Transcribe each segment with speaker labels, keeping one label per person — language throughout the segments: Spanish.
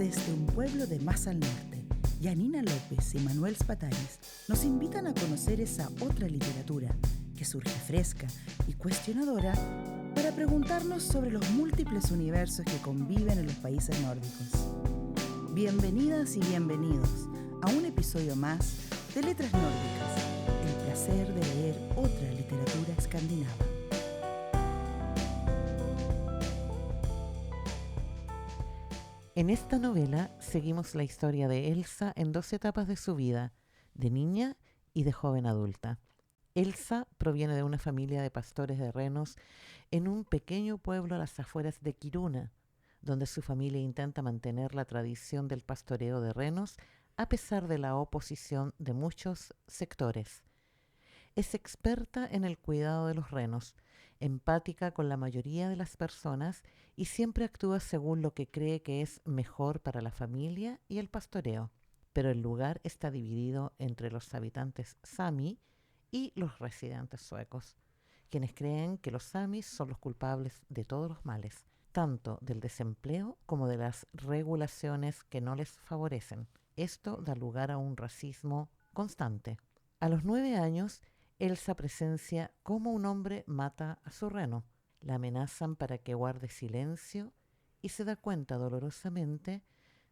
Speaker 1: Desde un pueblo de más al norte, Yanina López y Manuel Spatanis nos invitan a conocer esa otra literatura que surge fresca y cuestionadora para preguntarnos sobre los múltiples universos que conviven en los países nórdicos. Bienvenidas y bienvenidos a un episodio más de Letras Nórdicas, el placer de leer otra literatura escandinava.
Speaker 2: En esta novela seguimos la historia de Elsa en dos etapas de su vida, de niña y de joven adulta. Elsa proviene de una familia de pastores de renos en un pequeño pueblo a las afueras de Kiruna, donde su familia intenta mantener la tradición del pastoreo de renos a pesar de la oposición de muchos sectores. Es experta en el cuidado de los renos, empática con la mayoría de las personas y siempre actúa según lo que cree que es mejor para la familia y el pastoreo. Pero el lugar está dividido entre los habitantes sami y los residentes suecos, quienes creen que los samis son los culpables de todos los males, tanto del desempleo como de las regulaciones que no les favorecen. Esto da lugar a un racismo constante. A los 9 años, Elsa presencia cómo un hombre mata a su reno. La amenazan para que guarde silencio y se da cuenta dolorosamente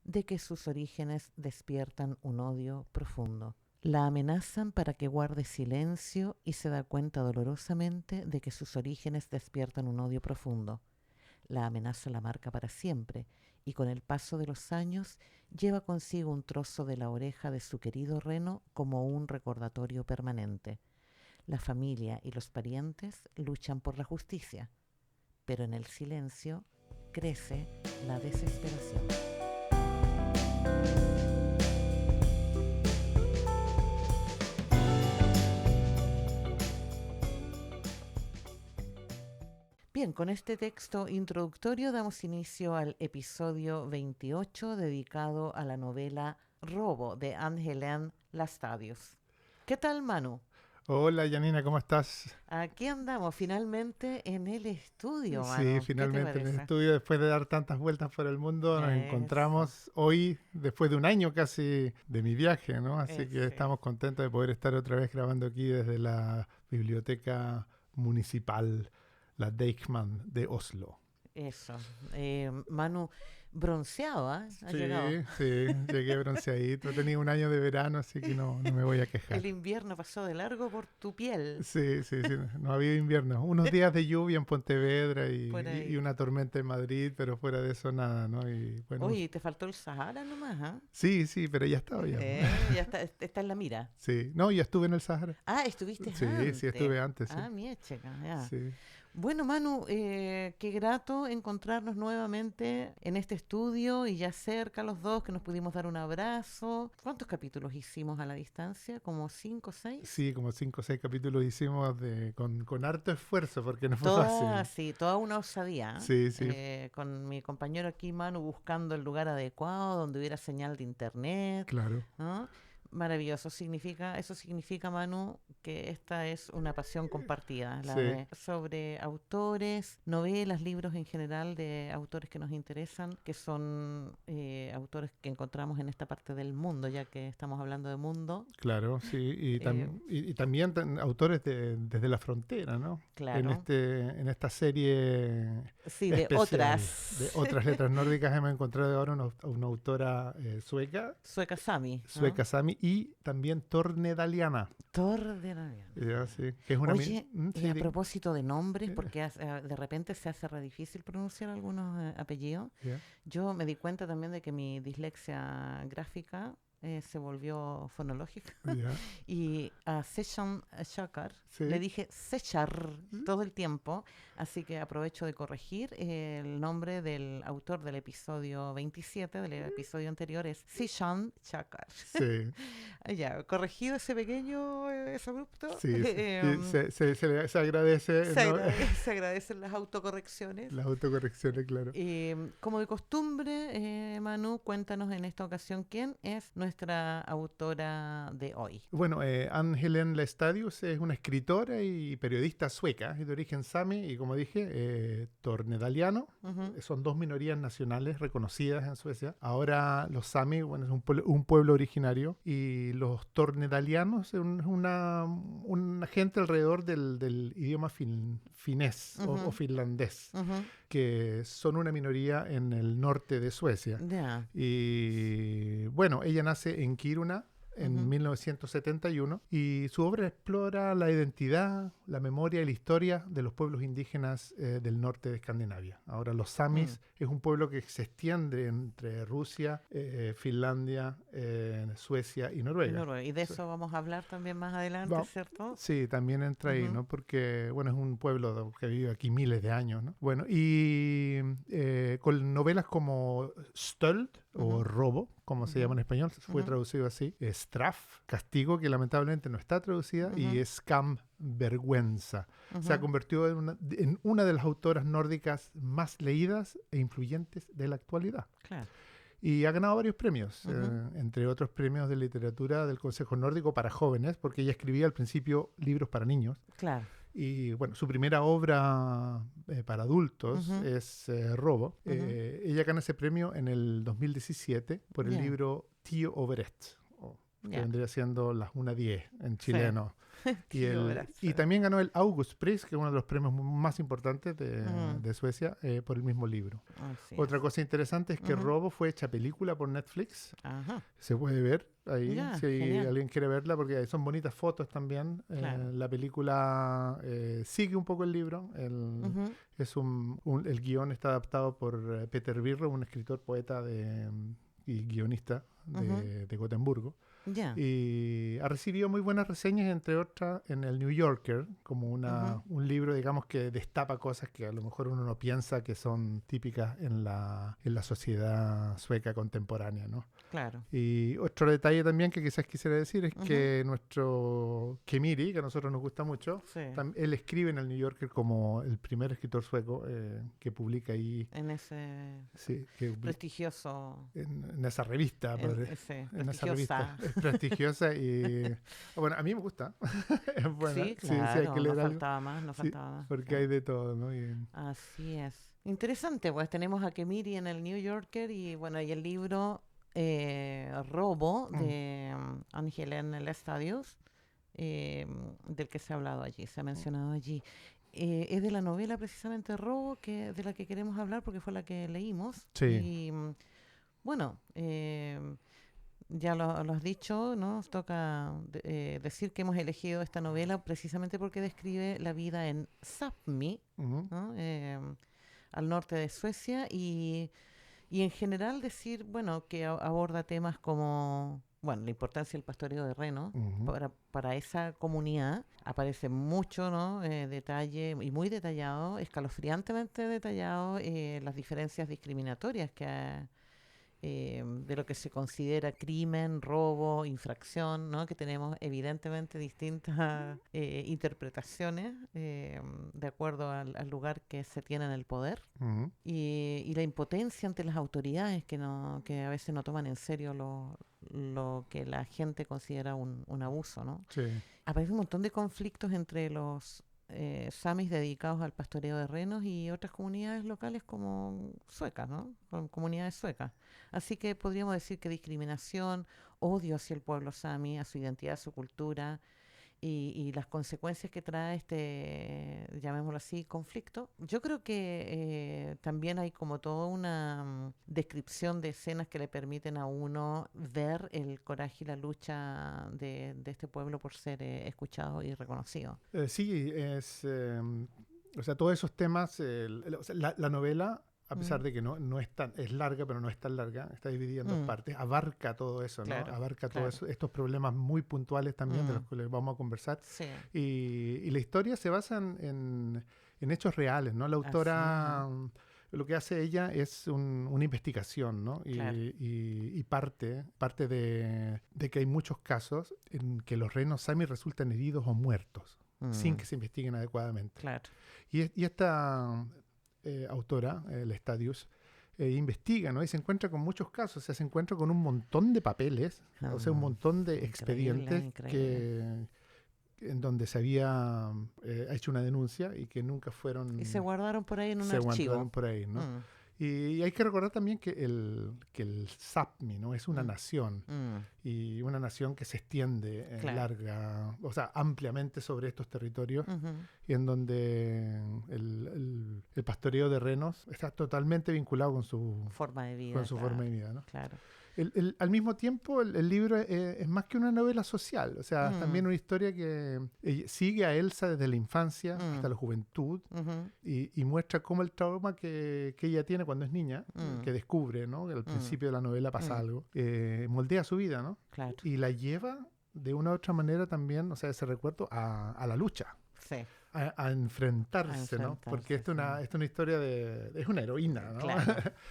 Speaker 2: de que sus orígenes despiertan un odio profundo. La amenazan para que guarde silencio y se da cuenta dolorosamente de que sus orígenes despiertan un odio profundo. La amenaza la marca para siempre y con el paso de los años lleva consigo un trozo de la oreja de su querido reno como un recordatorio permanente. La familia y los parientes luchan por la justicia, pero en el silencio crece la desesperación. Bien, con este texto introductorio damos inicio al episodio 28 dedicado a la novela Robo de Anne-Hélène Lastadius. ¿Qué tal, Manu?
Speaker 3: Hola Yanina, ¿cómo estás?
Speaker 2: Aquí andamos finalmente en el estudio, Manu.
Speaker 3: Sí,
Speaker 2: ¿Qué te
Speaker 3: finalmente en el
Speaker 2: parece?
Speaker 3: estudio, después de dar tantas vueltas por el mundo, nos
Speaker 2: Eso,
Speaker 3: encontramos hoy, después de un año casi de mi viaje, ¿no? Así que
Speaker 2: sí.
Speaker 3: estamos contentos de poder estar otra vez grabando aquí desde la biblioteca municipal, la Deichman de Oslo.
Speaker 2: Eso. Manu, bronceado, ¿ah? Ha
Speaker 3: Sí,
Speaker 2: llegado.
Speaker 3: sí, llegué bronceadito. Tenía un año de verano, así que no me voy a quejar.
Speaker 2: El invierno pasó de largo por tu piel.
Speaker 3: Sí, no había invierno. Unos días de lluvia en Pontevedra
Speaker 2: Por ahí.
Speaker 3: y una tormenta en Madrid, pero fuera de eso nada, ¿no? Y bueno,
Speaker 2: Oye, te faltó el Sahara nomás, ¿ah?
Speaker 3: sí, pero ya estaba ya.
Speaker 2: Ya está en la mira.
Speaker 3: Sí, no, ya estuve en el Sahara.
Speaker 2: Ah, estuviste
Speaker 3: Sí,
Speaker 2: antes.
Speaker 3: sí, estuve antes, sí.
Speaker 2: Ah, mía, checa, ya.
Speaker 3: Sí.
Speaker 2: Bueno, Manu, qué grato encontrarnos nuevamente en este estudio y ya cerca los dos, que nos pudimos dar un abrazo. ¿Cuántos capítulos hicimos a la distancia? ¿Como 5 o 6?
Speaker 3: Sí, como 5 o 6 capítulos hicimos con harto esfuerzo, porque no fue fácil.
Speaker 2: Sí, toda una osadía.
Speaker 3: Sí, sí.
Speaker 2: Con mi compañero aquí, Manu, buscando el lugar adecuado donde hubiera señal de internet.
Speaker 3: Claro.
Speaker 2: ¿No? Maravilloso. Eso significa, Manu, que esta es una pasión compartida, sobre autores, novelas, libros en general de autores que nos interesan, que son autores que encontramos en esta parte del mundo, ya que estamos hablando de mundo.
Speaker 3: Claro, sí, y también autores desde la frontera, ¿no?
Speaker 2: Claro.
Speaker 3: En esta serie
Speaker 2: sí,
Speaker 3: especial, de otras letras nórdicas hemos encontrado ahora una autora sueca.
Speaker 2: Sueca Sami.
Speaker 3: Sueca Sami y también Tornedaliana.
Speaker 2: Tornedaliana.
Speaker 3: Sí, que es una
Speaker 2: Oye, y a propósito de nombres, porque de repente se hace re difícil pronunciar algunos apellidos, yo me di cuenta también de que mi dislexia gráfica se volvió fonológica. Y a Seshan Shakar le dije Sechar todo el tiempo, así que aprovecho de corregir el nombre del autor del episodio 27, del episodio anterior, es Seshan Shakar.
Speaker 3: Sí.
Speaker 2: Ya, corregido ese pequeño abrupto.
Speaker 3: Sí, se agradece.
Speaker 2: Se agradecen las autocorrecciones.
Speaker 3: Las autocorrecciones, claro.
Speaker 2: Como de costumbre, Manu, cuéntanos en esta ocasión quién es nuestro nuestra autora de hoy?
Speaker 3: Bueno, Ann-Helén Laestadius es una escritora y periodista sueca, es de origen sami y, como dije, tornedaliano.
Speaker 2: Ujú.
Speaker 3: Son dos minorías nacionales reconocidas en Suecia. Ahora los sami, bueno, es un pueblo originario, y los tornedalianos es una gente alrededor del idioma finés o finlandés,
Speaker 2: Ujú.
Speaker 3: que son una minoría en el norte de Suecia.
Speaker 2: Ya.
Speaker 3: Y bueno, ella nace en Kiruna en
Speaker 2: Ujú.
Speaker 3: 1971 y su obra explora la identidad, la memoria y la historia de los pueblos indígenas del norte de Escandinavia. Ahora, los samis es un pueblo que se extiende entre Rusia, Finlandia, Suecia y Noruega.
Speaker 2: Y de
Speaker 3: Sí.
Speaker 2: eso vamos a hablar también más adelante,
Speaker 3: Va-
Speaker 2: ¿cierto?
Speaker 3: Sí, también entra ahí,
Speaker 2: Ujú.
Speaker 3: ¿no? Porque, bueno, es un pueblo que vive aquí miles de años, ¿no? Bueno, y con novelas como Stöld o
Speaker 2: Ujú.
Speaker 3: Robo, como se llama en español, fue
Speaker 2: Ujú.
Speaker 3: traducido así, Straff, Castigo, que lamentablemente no está traducida, y
Speaker 2: Ujú.
Speaker 3: Skam, Vergüenza. Se ha
Speaker 2: Ujú.
Speaker 3: convertido en una de las autoras nórdicas más leídas e influyentes de la actualidad.
Speaker 2: Claro.
Speaker 3: Y ha ganado varios premios,
Speaker 2: Ujú.
Speaker 3: entre otros premios de literatura del Consejo Nórdico para jóvenes, porque ella escribía al principio libros para niños.
Speaker 2: Claro.
Speaker 3: Y bueno, su primera obra para adultos
Speaker 2: Ujú.
Speaker 3: es Robo.
Speaker 2: Ujú.
Speaker 3: Ella gana ese premio en el 2017 por el
Speaker 2: Ya.
Speaker 3: libro Tío Overett, que
Speaker 2: Ya.
Speaker 3: vendría siendo las 1:10 en
Speaker 2: Sí.
Speaker 3: chileno.
Speaker 2: Tío, verás,
Speaker 3: Y
Speaker 2: sí.
Speaker 3: también ganó el August Prize, que es uno de los premios más importantes
Speaker 2: Mm.
Speaker 3: de Suecia, por el mismo libro.
Speaker 2: Así
Speaker 3: Otra
Speaker 2: es.
Speaker 3: cosa interesante es que
Speaker 2: Ujú.
Speaker 3: Robo fue hecha película por Netflix.
Speaker 2: Ajá.
Speaker 3: Se puede ver ahí,
Speaker 2: Ya,
Speaker 3: si
Speaker 2: genial.
Speaker 3: alguien quiere verla, porque son bonitas fotos también.
Speaker 2: Claro.
Speaker 3: La película sigue un poco el libro.
Speaker 2: Ujú.
Speaker 3: El guión está adaptado por Peter Birro, un escritor, poeta y guionista de Gotemburgo.
Speaker 2: Ya.
Speaker 3: Y ha recibido muy buenas reseñas, entre otras en el New Yorker, como
Speaker 2: Ujú.
Speaker 3: un libro, digamos, que destapa cosas que a lo mejor uno no piensa que son típicas en la sociedad sueca contemporánea, ¿no?
Speaker 2: Claro.
Speaker 3: Y otro detalle también que quizás quisiera decir es
Speaker 2: Ujú.
Speaker 3: que nuestro Kemiri, que a nosotros nos gusta mucho,
Speaker 2: Sí.
Speaker 3: él escribe en el New Yorker como el primer escritor sueco que publica ahí,
Speaker 2: En ese
Speaker 3: sí, que
Speaker 2: prestigioso.
Speaker 3: en esa revista,
Speaker 2: En ese
Speaker 3: en esa revista.
Speaker 2: prestigiosa.
Speaker 3: Es prestigiosa y, bueno, a mí me gusta. Es buena.
Speaker 2: Sí,
Speaker 3: Sí, sí, hay
Speaker 2: claro.
Speaker 3: que
Speaker 2: No
Speaker 3: leer algo.
Speaker 2: faltaba más, no
Speaker 3: Sí,
Speaker 2: faltaba más.
Speaker 3: porque
Speaker 2: Sí.
Speaker 3: hay de todo, ¿no?
Speaker 2: Así es. Interesante, pues tenemos a Kemiri en el New Yorker y bueno, y el libro Robo de Ann-Helén Laestadius, del que se ha hablado allí, se ha mencionado allí. Es de la novela precisamente Robo, de la que queremos hablar porque fue la que leímos.
Speaker 3: Sí.
Speaker 2: Y bueno, ya lo has dicho, ¿no? Nos toca decir que hemos elegido esta novela precisamente porque describe la vida en Sápmi,
Speaker 3: Ujú.
Speaker 2: ¿no? Al norte de Suecia y en general decir, bueno, que aborda temas como, bueno, la importancia del pastoreo de reno
Speaker 3: Ujú.
Speaker 2: para esa comunidad. Aparece mucho, ¿no? Detalle y muy detallado, escalofriantemente detallado, las diferencias discriminatorias de lo que se considera crimen, robo, infracción, ¿no? Que tenemos evidentemente distintas interpretaciones de acuerdo al lugar que se tiene en el poder
Speaker 3: Ujú.
Speaker 2: y la impotencia ante las autoridades que a veces no toman en serio lo que la gente considera un abuso, ¿no?
Speaker 3: Sí.
Speaker 2: Aparece un montón de conflictos entre los samis dedicados al pastoreo de renos y otras comunidades locales como suecas, ¿no? Comunidades suecas. Así que podríamos decir que discriminación, odio hacia el pueblo sami, a su identidad, a su cultura y las consecuencias que trae llamémoslo así, conflicto. Yo creo que también hay como toda una descripción de escenas que le permiten a uno ver el coraje y la lucha de este pueblo por ser escuchado y reconocido.
Speaker 3: Sí, o sea, todos esos temas, o sea, la novela, a pesar de que no es es larga, pero no es tan larga, está dividida en dos partes, abarca todo eso, ¿no?
Speaker 2: Claro,
Speaker 3: Abarca
Speaker 2: claro.
Speaker 3: todos estos problemas muy puntuales también de los que les vamos a conversar.
Speaker 2: Sí.
Speaker 3: Y la historia se basa en hechos reales, ¿no? La autora, lo que hace ella es una investigación, ¿no?
Speaker 2: Claro.
Speaker 3: Y parte de que hay muchos casos en que los renos sami resultan heridos o muertos sin que se investiguen adecuadamente.
Speaker 2: Claro.
Speaker 3: Y esta autora, Laestadius, investiga, ¿no? Y se encuentra con muchos casos, o sea, se encuentra con un montón de papeles, o sea, un montón de expedientes en donde se había hecho una denuncia y que nunca fueron...
Speaker 2: Y se guardaron por ahí en un
Speaker 3: se
Speaker 2: archivo.
Speaker 3: guardaron por ahí, ¿no? Y hay que recordar también que el Sápmi, ¿no? Es una nación, y una nación que se extiende larga, o sea, ampliamente sobre estos territorios, y en donde el pastoreo de renos está totalmente vinculado con su
Speaker 2: forma de vida.
Speaker 3: Con su forma de vida, ¿no?
Speaker 2: Claro.
Speaker 3: Al mismo tiempo, el libro es más que una novela social, o sea, es también una historia que sigue a Elsa desde la infancia hasta la juventud, y muestra cómo el trauma que ella tiene cuando es niña, que descubre, ¿no? Que al principio de la novela pasa algo, moldea su vida, ¿no?
Speaker 2: Claro.
Speaker 3: Y la lleva de una u otra manera también, o sea, ese recuerdo a la lucha.
Speaker 2: Sí.
Speaker 3: A enfrentarse, ¿no? Porque esta es una historia es una heroína, ¿no?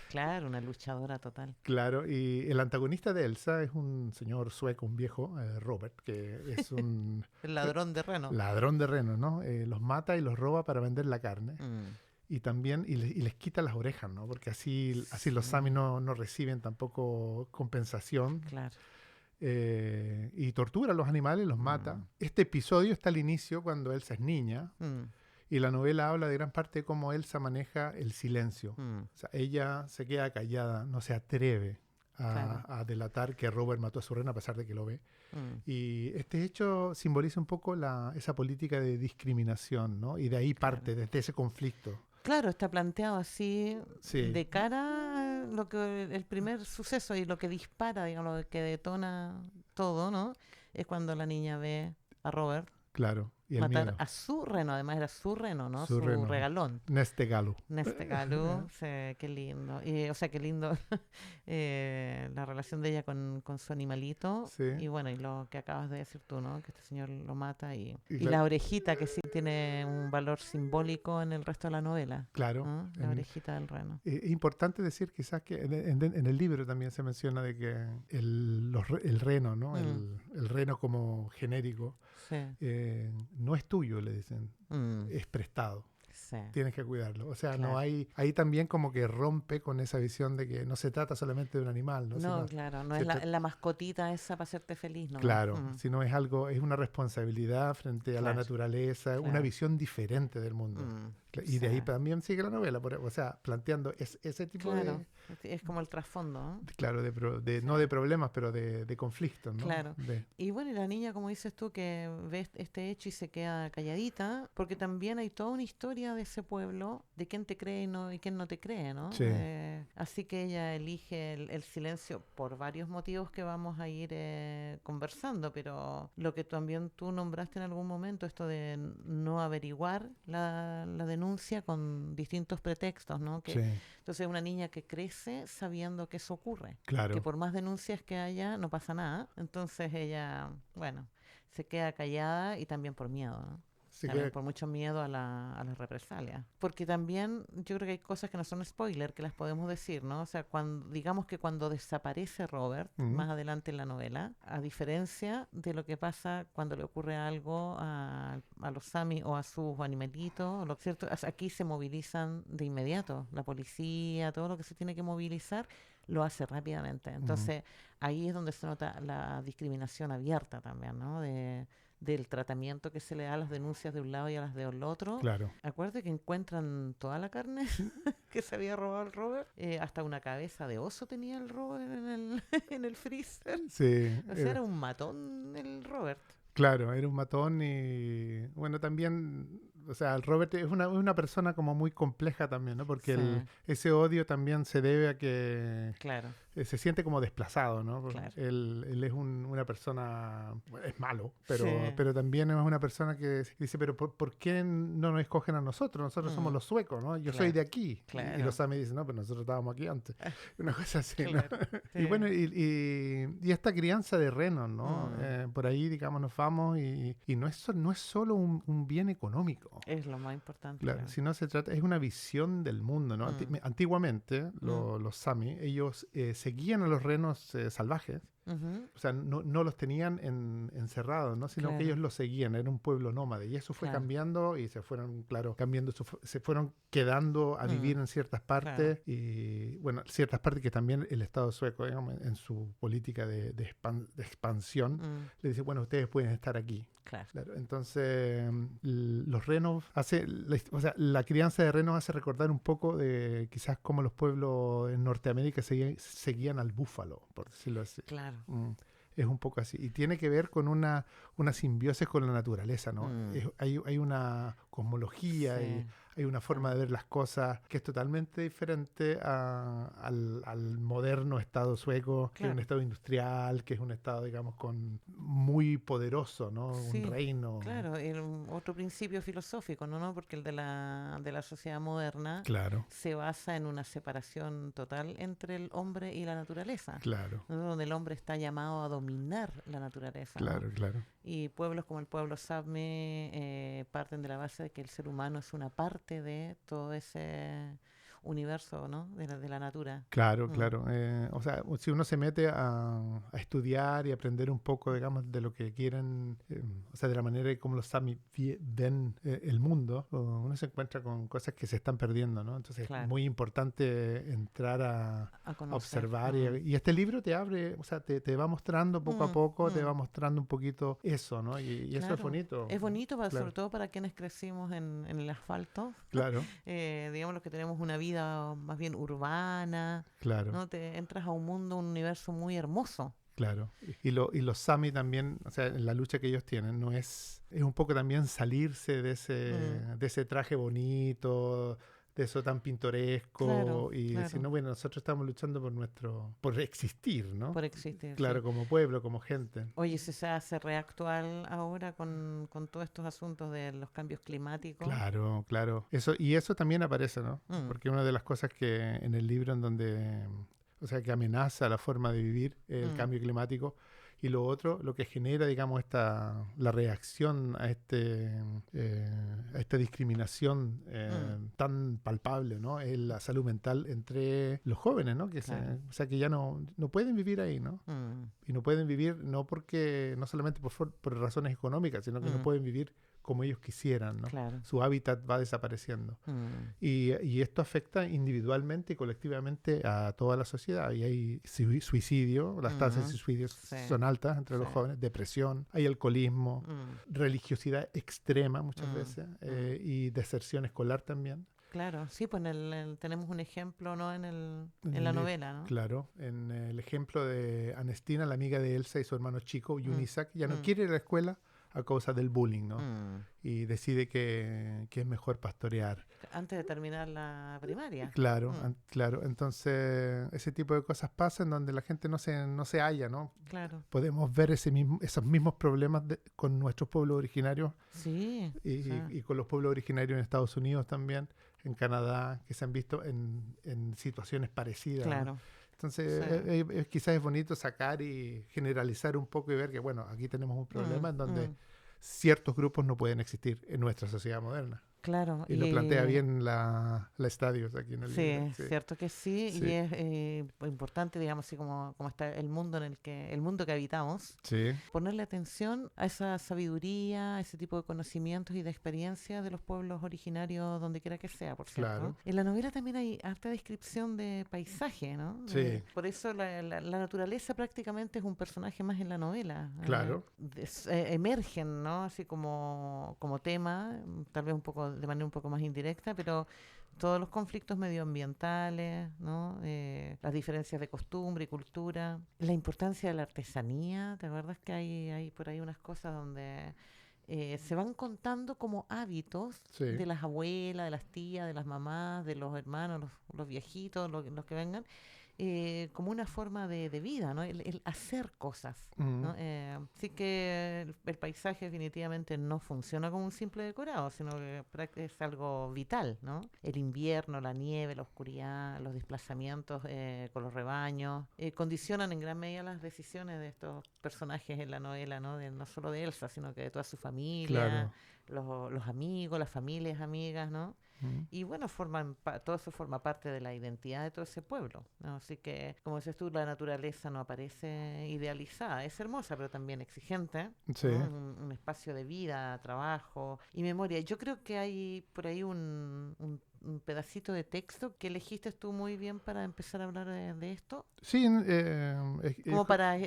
Speaker 2: Claro, una luchadora total.
Speaker 3: Claro, y el antagonista de Elsa es un señor sueco, un viejo, Robert, que es un...
Speaker 2: El ladrón de renos.
Speaker 3: Ladrón de renos, ¿no? Los mata y los roba para vender la carne. Y también, y les quita las orejas, ¿no? Porque así los Sami no reciben tampoco compensación.
Speaker 2: Claro.
Speaker 3: Y tortura a los animales, los mata. Este episodio está al inicio cuando Elsa es niña, y la novela habla de gran parte de cómo Elsa maneja el silencio. O sea, ella se queda callada, no se atreve a delatar que Robert mató a su reina a pesar de que lo ve. Y este hecho simboliza un poco esa política de discriminación, ¿no? Y de ahí parte, desde ese conflicto.
Speaker 2: Claro, está planteado así, de cara a el primer suceso y lo que dispara, digamos, lo que detona todo, ¿no? Es cuando la niña ve a Robert
Speaker 3: y el
Speaker 2: matar
Speaker 3: miedo
Speaker 2: a su reno, además era su reno, ¿no?
Speaker 3: Su reno.
Speaker 2: Regalón.
Speaker 3: Nestegalu.
Speaker 2: Sí, qué lindo. O sea, qué lindo la relación de ella con su animalito.
Speaker 3: Sí.
Speaker 2: Y bueno, y lo que acabas de decir tú, ¿no? Que este señor lo mata y la orejita, que sí tiene un valor simbólico en el resto de la novela.
Speaker 3: Claro.
Speaker 2: ¿no? La orejita del reno.
Speaker 3: Es importante decir quizás que en el libro también se menciona de que el reno, ¿no? El reno como genérico, no es tuyo, le dicen, es prestado.
Speaker 2: Sí.
Speaker 3: Tienes que cuidarlo. O sea,
Speaker 2: Claro.
Speaker 3: no hay... Ahí también como que rompe con esa visión de que no se trata solamente de un animal, ¿no?
Speaker 2: No, claro, no es la mascotita esa para hacerte feliz, ¿no?
Speaker 3: Claro, sino es algo, es una responsabilidad frente a la naturaleza, una visión diferente del mundo. Y de ahí también sigue la novela, o sea, planteando ese tipo de...
Speaker 2: Es como el trasfondo, ¿no?
Speaker 3: Claro, no de problemas, pero de conflictos, ¿no?
Speaker 2: Claro. Y bueno, y la niña, como dices tú, que ve este hecho y se queda calladita, porque también hay toda una historia de ese pueblo, de quién te cree y quién no te cree, ¿no?
Speaker 3: Sí.
Speaker 2: Así que ella elige el silencio por varios motivos que vamos a ir conversando, pero lo que también tú nombraste en algún momento, esto de no averiguar la denuncia con distintos pretextos, ¿no? Entonces una niña que crece sabiendo que eso ocurre, que por más denuncias que haya no pasa nada, entonces ella, bueno, se queda callada y también por miedo, ¿no? También por mucho miedo a las represalias. Porque también yo creo que hay cosas que no son spoiler, que las podemos decir, ¿no? O sea, digamos que cuando desaparece Robert, más adelante en la novela, a diferencia de lo que pasa cuando le ocurre algo a los Sami o a sus animalitos, lo cierto, aquí se movilizan de inmediato. La policía, todo lo que se tiene que movilizar, lo hace rápidamente. Entonces, ahí es donde se nota la discriminación abierta también, ¿no? Del tratamiento que se le da a las denuncias de un lado y a las del otro.
Speaker 3: Claro.
Speaker 2: Acuérdate que encuentran toda la carne que se había robado el Robert. Hasta una cabeza de oso tenía el Robert en el freezer.
Speaker 3: Sí.
Speaker 2: O sea, era un matón el Robert.
Speaker 3: Claro, era un matón y bueno, también, o sea, el Robert es una persona como muy compleja también, ¿no? Porque ese odio también se debe a que se siente como desplazado, ¿no?
Speaker 2: Claro.
Speaker 3: Él es una persona, es malo, pero también es una persona que dice, pero ¿por qué no nos escogen a nosotros? Nosotros somos los suecos, ¿no? Yo soy de aquí.
Speaker 2: Claro.
Speaker 3: Y los Sami dicen, no, pero nosotros estábamos aquí antes. Una cosa así, ¿no?
Speaker 2: Sí.
Speaker 3: Y bueno, y esta crianza de renos, ¿no? Por ahí, digamos, nos vamos y no es solo un bien económico.
Speaker 2: Es lo más importante.
Speaker 3: Claro, sino se trata, es una visión del mundo, ¿no? Antiguamente, los Sami, ellos seguían a los renos salvajes
Speaker 2: Ujú.
Speaker 3: O sea, no los tenían encerrados, ¿no? Sino que
Speaker 2: Claro.
Speaker 3: ellos los seguían, era un pueblo nómade. Y eso fue
Speaker 2: Claro.
Speaker 3: cambiando y se fueron, claro, cambiando, se fueron quedando a vivir en ciertas
Speaker 2: Claro.
Speaker 3: partes. Y bueno, ciertas partes que también el Estado sueco, digamos, en su política de expansión,
Speaker 2: Mm,
Speaker 3: le dice, bueno, ustedes pueden estar aquí.
Speaker 2: claro.
Speaker 3: Claro, entonces los renos o sea, la crianza de renos hace recordar un poco de quizás cómo los pueblos en Norteamérica seguían al búfalo, por decirlo así.
Speaker 2: Claro.
Speaker 3: Es un poco así. Y tiene que ver con una simbiosis con la naturaleza, ¿no?
Speaker 2: Mm.
Speaker 3: Hay una cosmología y
Speaker 2: Sí.
Speaker 3: hay una forma de ver las cosas que es totalmente diferente al moderno Estado sueco, que es un
Speaker 2: Claro.
Speaker 3: Estado industrial, que es un Estado, digamos, muy poderoso, ¿no? Un
Speaker 2: Sí,
Speaker 3: reino.
Speaker 2: claro, otro principio filosófico, ¿no? Porque el de la sociedad moderna
Speaker 3: Claro,
Speaker 2: se basa en una separación total entre el hombre y la naturaleza,
Speaker 3: claro,
Speaker 2: ¿no? Donde el hombre está llamado a dominar la naturaleza, ¿no?
Speaker 3: claro, claro.
Speaker 2: Y pueblos como el pueblo Sápmi parten de la base de que el ser humano es una parte de todo ese universo, ¿no? De la natura.
Speaker 3: Claro,
Speaker 2: Mm,
Speaker 3: claro. O sea, si uno se mete a estudiar y aprender un poco, digamos, de lo que quieren, o sea, de la manera como los Sami ven el mundo, uno se encuentra con cosas que se están perdiendo, ¿no? Entonces es
Speaker 2: claro,
Speaker 3: muy importante entrar a
Speaker 2: conocer.
Speaker 3: observar. Y este libro te abre, o sea, te va mostrando poco a poco, te va mostrando un poquito eso, ¿no? Y eso es
Speaker 2: Claro.
Speaker 3: bonito.
Speaker 2: Es bonito,
Speaker 3: Claro,
Speaker 2: sobre todo para quienes crecimos en el asfalto,
Speaker 3: claro,
Speaker 2: digamos los que tenemos una vida más bien urbana,
Speaker 3: claro.
Speaker 2: ¿no? Te entras a un mundo, un universo muy hermoso.
Speaker 3: Claro, y los Sami también, o sea, en la lucha que ellos tienen, no es un poco también salirse de ese traje bonito, de eso tan
Speaker 2: Claro,
Speaker 3: pintoresco, y decir,
Speaker 2: claro,
Speaker 3: no, bueno, nosotros estamos luchando por existir, ¿no?
Speaker 2: por existir,
Speaker 3: Claro,
Speaker 2: sí.
Speaker 3: como pueblo, como gente.
Speaker 2: Oye, si se hace reactual ahora con todos estos asuntos de los cambios climáticos.
Speaker 3: Claro, claro. Eso también aparece, ¿no?
Speaker 2: Mm,
Speaker 3: Porque una de las cosas que en el libro en donde, o sea, que amenaza la forma de vivir el
Speaker 2: mm,
Speaker 3: cambio climático, y lo otro, lo que genera, digamos, la reacción a esta discriminación tan palpable, ¿no? Es la salud mental entre los jóvenes, ¿no?
Speaker 2: claro.
Speaker 3: O sea, que ya no pueden vivir ahí, ¿no?
Speaker 2: Mm,
Speaker 3: Y no pueden vivir no solamente por razones económicas, sino que no
Speaker 2: mm,
Speaker 3: pueden vivir como ellos quisieran, ¿no?
Speaker 2: claro.
Speaker 3: Su hábitat va desapareciendo.
Speaker 2: Mm,
Speaker 3: Y esto afecta individualmente y colectivamente a toda la sociedad. Y hay suicidio, las tasas de suicidio
Speaker 2: sí,
Speaker 3: son altas entre los
Speaker 2: sí.
Speaker 3: jóvenes, depresión, hay alcoholismo, religiosidad extrema muchas veces, y deserción escolar también.
Speaker 2: Claro, sí, pues tenemos un ejemplo, ¿no? En
Speaker 3: En
Speaker 2: la
Speaker 3: el-
Speaker 2: novela, ¿no?
Speaker 3: Claro, en el ejemplo de Anestina, la amiga de Elsa y su hermano chico, Yunisak, ya no
Speaker 2: mm.
Speaker 3: quiere ir a la escuela a causa del bullying, ¿no?
Speaker 2: Mm.
Speaker 3: Y decide que es mejor pastorear.
Speaker 2: Antes de terminar la primaria.
Speaker 3: Claro,
Speaker 2: Mm,
Speaker 3: claro. Entonces, ese tipo de cosas pasan donde la gente no se halla, ¿no?
Speaker 2: claro.
Speaker 3: Podemos ver esos mismos problemas con nuestros pueblos originarios
Speaker 2: Sí.
Speaker 3: y,
Speaker 2: O sea,
Speaker 3: y con los pueblos originarios en Estados Unidos también, en Canadá, que se han visto en situaciones parecidas, ¿no?
Speaker 2: claro.
Speaker 3: Entonces,
Speaker 2: Sí.
Speaker 3: quizás es bonito sacar y generalizar un poco y ver que, bueno, aquí tenemos un problema en donde ciertos grupos no pueden existir en nuestra sociedad moderna.
Speaker 2: Claro.
Speaker 3: Y lo plantea bien la Estadios aquí en el
Speaker 2: Sí,
Speaker 3: libro.
Speaker 2: es cierto que sí,
Speaker 3: Sí.
Speaker 2: y es importante, digamos, así como está el mundo el mundo que habitamos,
Speaker 3: Sí,
Speaker 2: ponerle atención a esa sabiduría, a ese tipo de conocimientos y de experiencias de los pueblos originarios, donde quiera que sea, por cierto.
Speaker 3: Claro.
Speaker 2: En la novela también hay harta descripción de paisaje, ¿no?
Speaker 3: Sí.
Speaker 2: Por eso la naturaleza prácticamente es un personaje más en la novela.
Speaker 3: Claro.
Speaker 2: Emergen, ¿no? Así como tema, tal vez de manera un poco más indirecta, pero todos los conflictos medioambientales, ¿no? Las diferencias de costumbre y cultura, la importancia de la artesanía. ¿Te acuerdas que hay por ahí unas cosas donde se van contando como hábitos
Speaker 3: Sí.
Speaker 2: de las abuelas, de las tías, de las mamás, de los hermanos, los viejitos, los que vengan, como una forma de vida, ¿no? El hacer cosas, ¿no? Así que el paisaje definitivamente no funciona como un simple decorado, sino que es algo vital, ¿no? El invierno, la nieve, la oscuridad, los desplazamientos con los rebaños, condicionan en gran medida las decisiones de estos personajes en la novela, ¿no? No solo de Elsa, sino que de toda su familia,
Speaker 3: Claro.
Speaker 2: los amigos, las familias amigas, ¿no?
Speaker 3: Mm.
Speaker 2: Y bueno, todo eso forma parte de la identidad de todo ese pueblo, ¿no? Así que, como dices tú, la naturaleza no aparece idealizada, es hermosa, pero también exigente,
Speaker 3: Sí.
Speaker 2: ¿no? Un espacio de vida, trabajo y memoria. Yo creo que hay por ahí un pedacito de texto que elegiste tú muy bien para empezar a hablar de esto,
Speaker 3: Sí,
Speaker 2: como para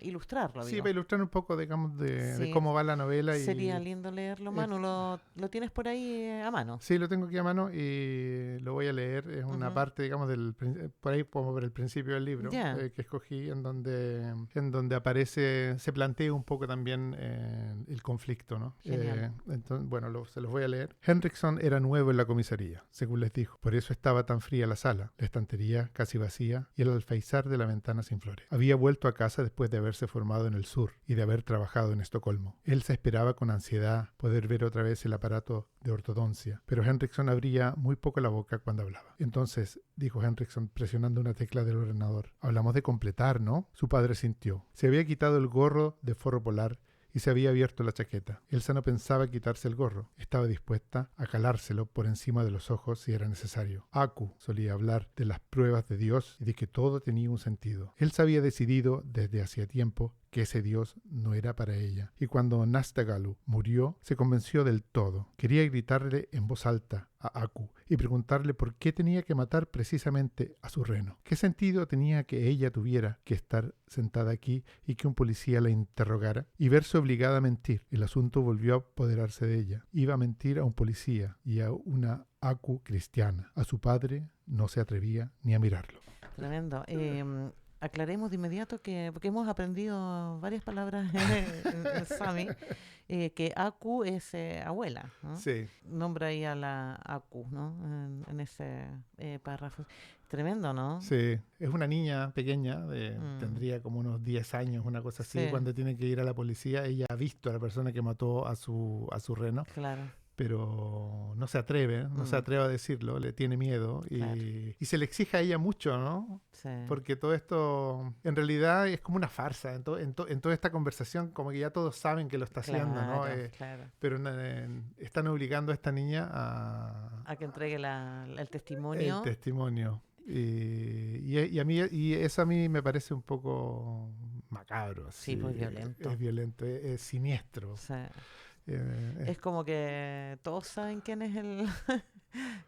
Speaker 2: ilustrarlo,
Speaker 3: sí,
Speaker 2: digo.
Speaker 3: para ilustrar un poco, digamos, de
Speaker 2: Sí,
Speaker 3: cómo va la novela.
Speaker 2: sería lindo leerlo,
Speaker 3: eh,
Speaker 2: Manu. ¿Lo tienes por ahí a mano?
Speaker 3: sí, lo tengo aquí a mano y lo voy a leer. Es una
Speaker 2: Ujú.
Speaker 3: parte, digamos, por ahí como por el principio del libro
Speaker 2: Ya.
Speaker 3: que escogí, en donde aparece, se plantea un poco también el conflicto, ¿no?
Speaker 2: Genial.
Speaker 3: Entonces, bueno, se los voy a leer. Henriksen era nuevo en la comisaría, según les dijo. Por eso estaba tan fría la sala, la estantería casi vacía y el alféizar de la ventana sin flores. Había vuelto a casa después de haberse formado en el sur y de haber trabajado en Estocolmo. Él se esperaba con ansiedad poder ver otra vez el aparato de ortodoncia, pero Henriksen abría muy poco la boca cuando hablaba. Entonces, dijo Henriksen presionando una tecla del ordenador, hablamos de completar, ¿no? Su padre sintió. Se había quitado el gorro de forro polar y se había abierto la chaqueta. Elsa no pensaba quitarse el gorro. Estaba dispuesta a calárselo por encima de los ojos si era necesario. Aku solía hablar de las pruebas de Dios y de que todo tenía un sentido. Elsa había decidido desde hacía tiempo que ese Dios no era para ella. Y cuando Nastagalu murió, se convenció del todo. Quería gritarle en voz alta a Aku y preguntarle por qué tenía que matar precisamente a su reno. ¿Qué sentido tenía que ella tuviera que estar sentada aquí y que un policía la interrogara y verse obligada a mentir? El asunto volvió a apoderarse de ella. Iba a mentir a un policía y a una Aku cristiana. A su padre no se atrevía ni a mirarlo.
Speaker 2: Tremendo. Aclaremos de inmediato porque hemos aprendido varias palabras en Sami, que Aku es abuela, ¿no?
Speaker 3: Sí.
Speaker 2: Nombra ahí a la Aku, ¿no? En ese párrafo. Tremendo, ¿no?
Speaker 3: Sí, es una niña pequeña,
Speaker 2: Mm.
Speaker 3: tendría como unos 10 años, una cosa así,
Speaker 2: Sí.
Speaker 3: cuando tiene que ir a la policía, ella ha visto a la persona que mató a su reno,
Speaker 2: Claro.
Speaker 3: pero no se atreve, no se
Speaker 2: Mm.
Speaker 3: atreve a decirlo, le tiene miedo
Speaker 2: Claro.
Speaker 3: y se le exige a ella mucho, ¿no?
Speaker 2: Sí.
Speaker 3: Porque todo esto en realidad es como una farsa, en toda esta conversación como que ya todos saben que lo está haciendo, ¿no?
Speaker 2: Claro, claro.
Speaker 3: Pero están obligando a esta niña
Speaker 2: A que entregue el
Speaker 3: el
Speaker 2: testimonio.
Speaker 3: testimonio. Y eso a mí me parece un poco macabro.
Speaker 2: Sí, pues violento.
Speaker 3: Es violento, es siniestro.
Speaker 2: Sí.
Speaker 3: Es
Speaker 2: Es como que todos saben quién es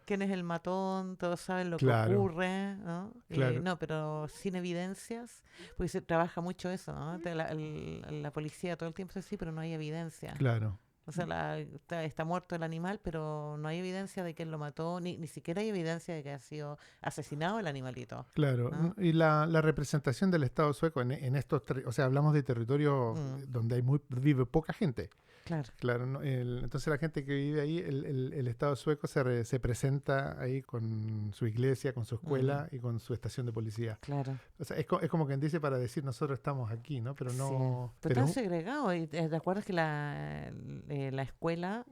Speaker 2: quién es el matón, todos saben lo que
Speaker 3: Claro.
Speaker 2: ocurre, ¿no?
Speaker 3: Claro.
Speaker 2: No, pero sin evidencias, porque se trabaja mucho eso, ¿no? La policía todo el tiempo dice, sí, pero no hay evidencia.
Speaker 3: claro.
Speaker 2: O sea, está muerto el animal, pero no hay evidencia de que él lo mató, ni siquiera hay evidencia de que ha sido asesinado el animalito.
Speaker 3: Claro,
Speaker 2: ¿no?
Speaker 3: y la representación del Estado sueco en estos, o sea, hablamos de territorios donde vive poca gente.
Speaker 2: Claro.
Speaker 3: Claro, ¿no? Entonces la gente que vive ahí, el Estado sueco se presenta ahí con su iglesia, con su escuela y con su estación de policía.
Speaker 2: Claro.
Speaker 3: O sea, es como quien dice para decir nosotros estamos aquí, ¿no? Pero no...
Speaker 2: Sí. Pero está segregado. Y ¿te acuerdas que la escuela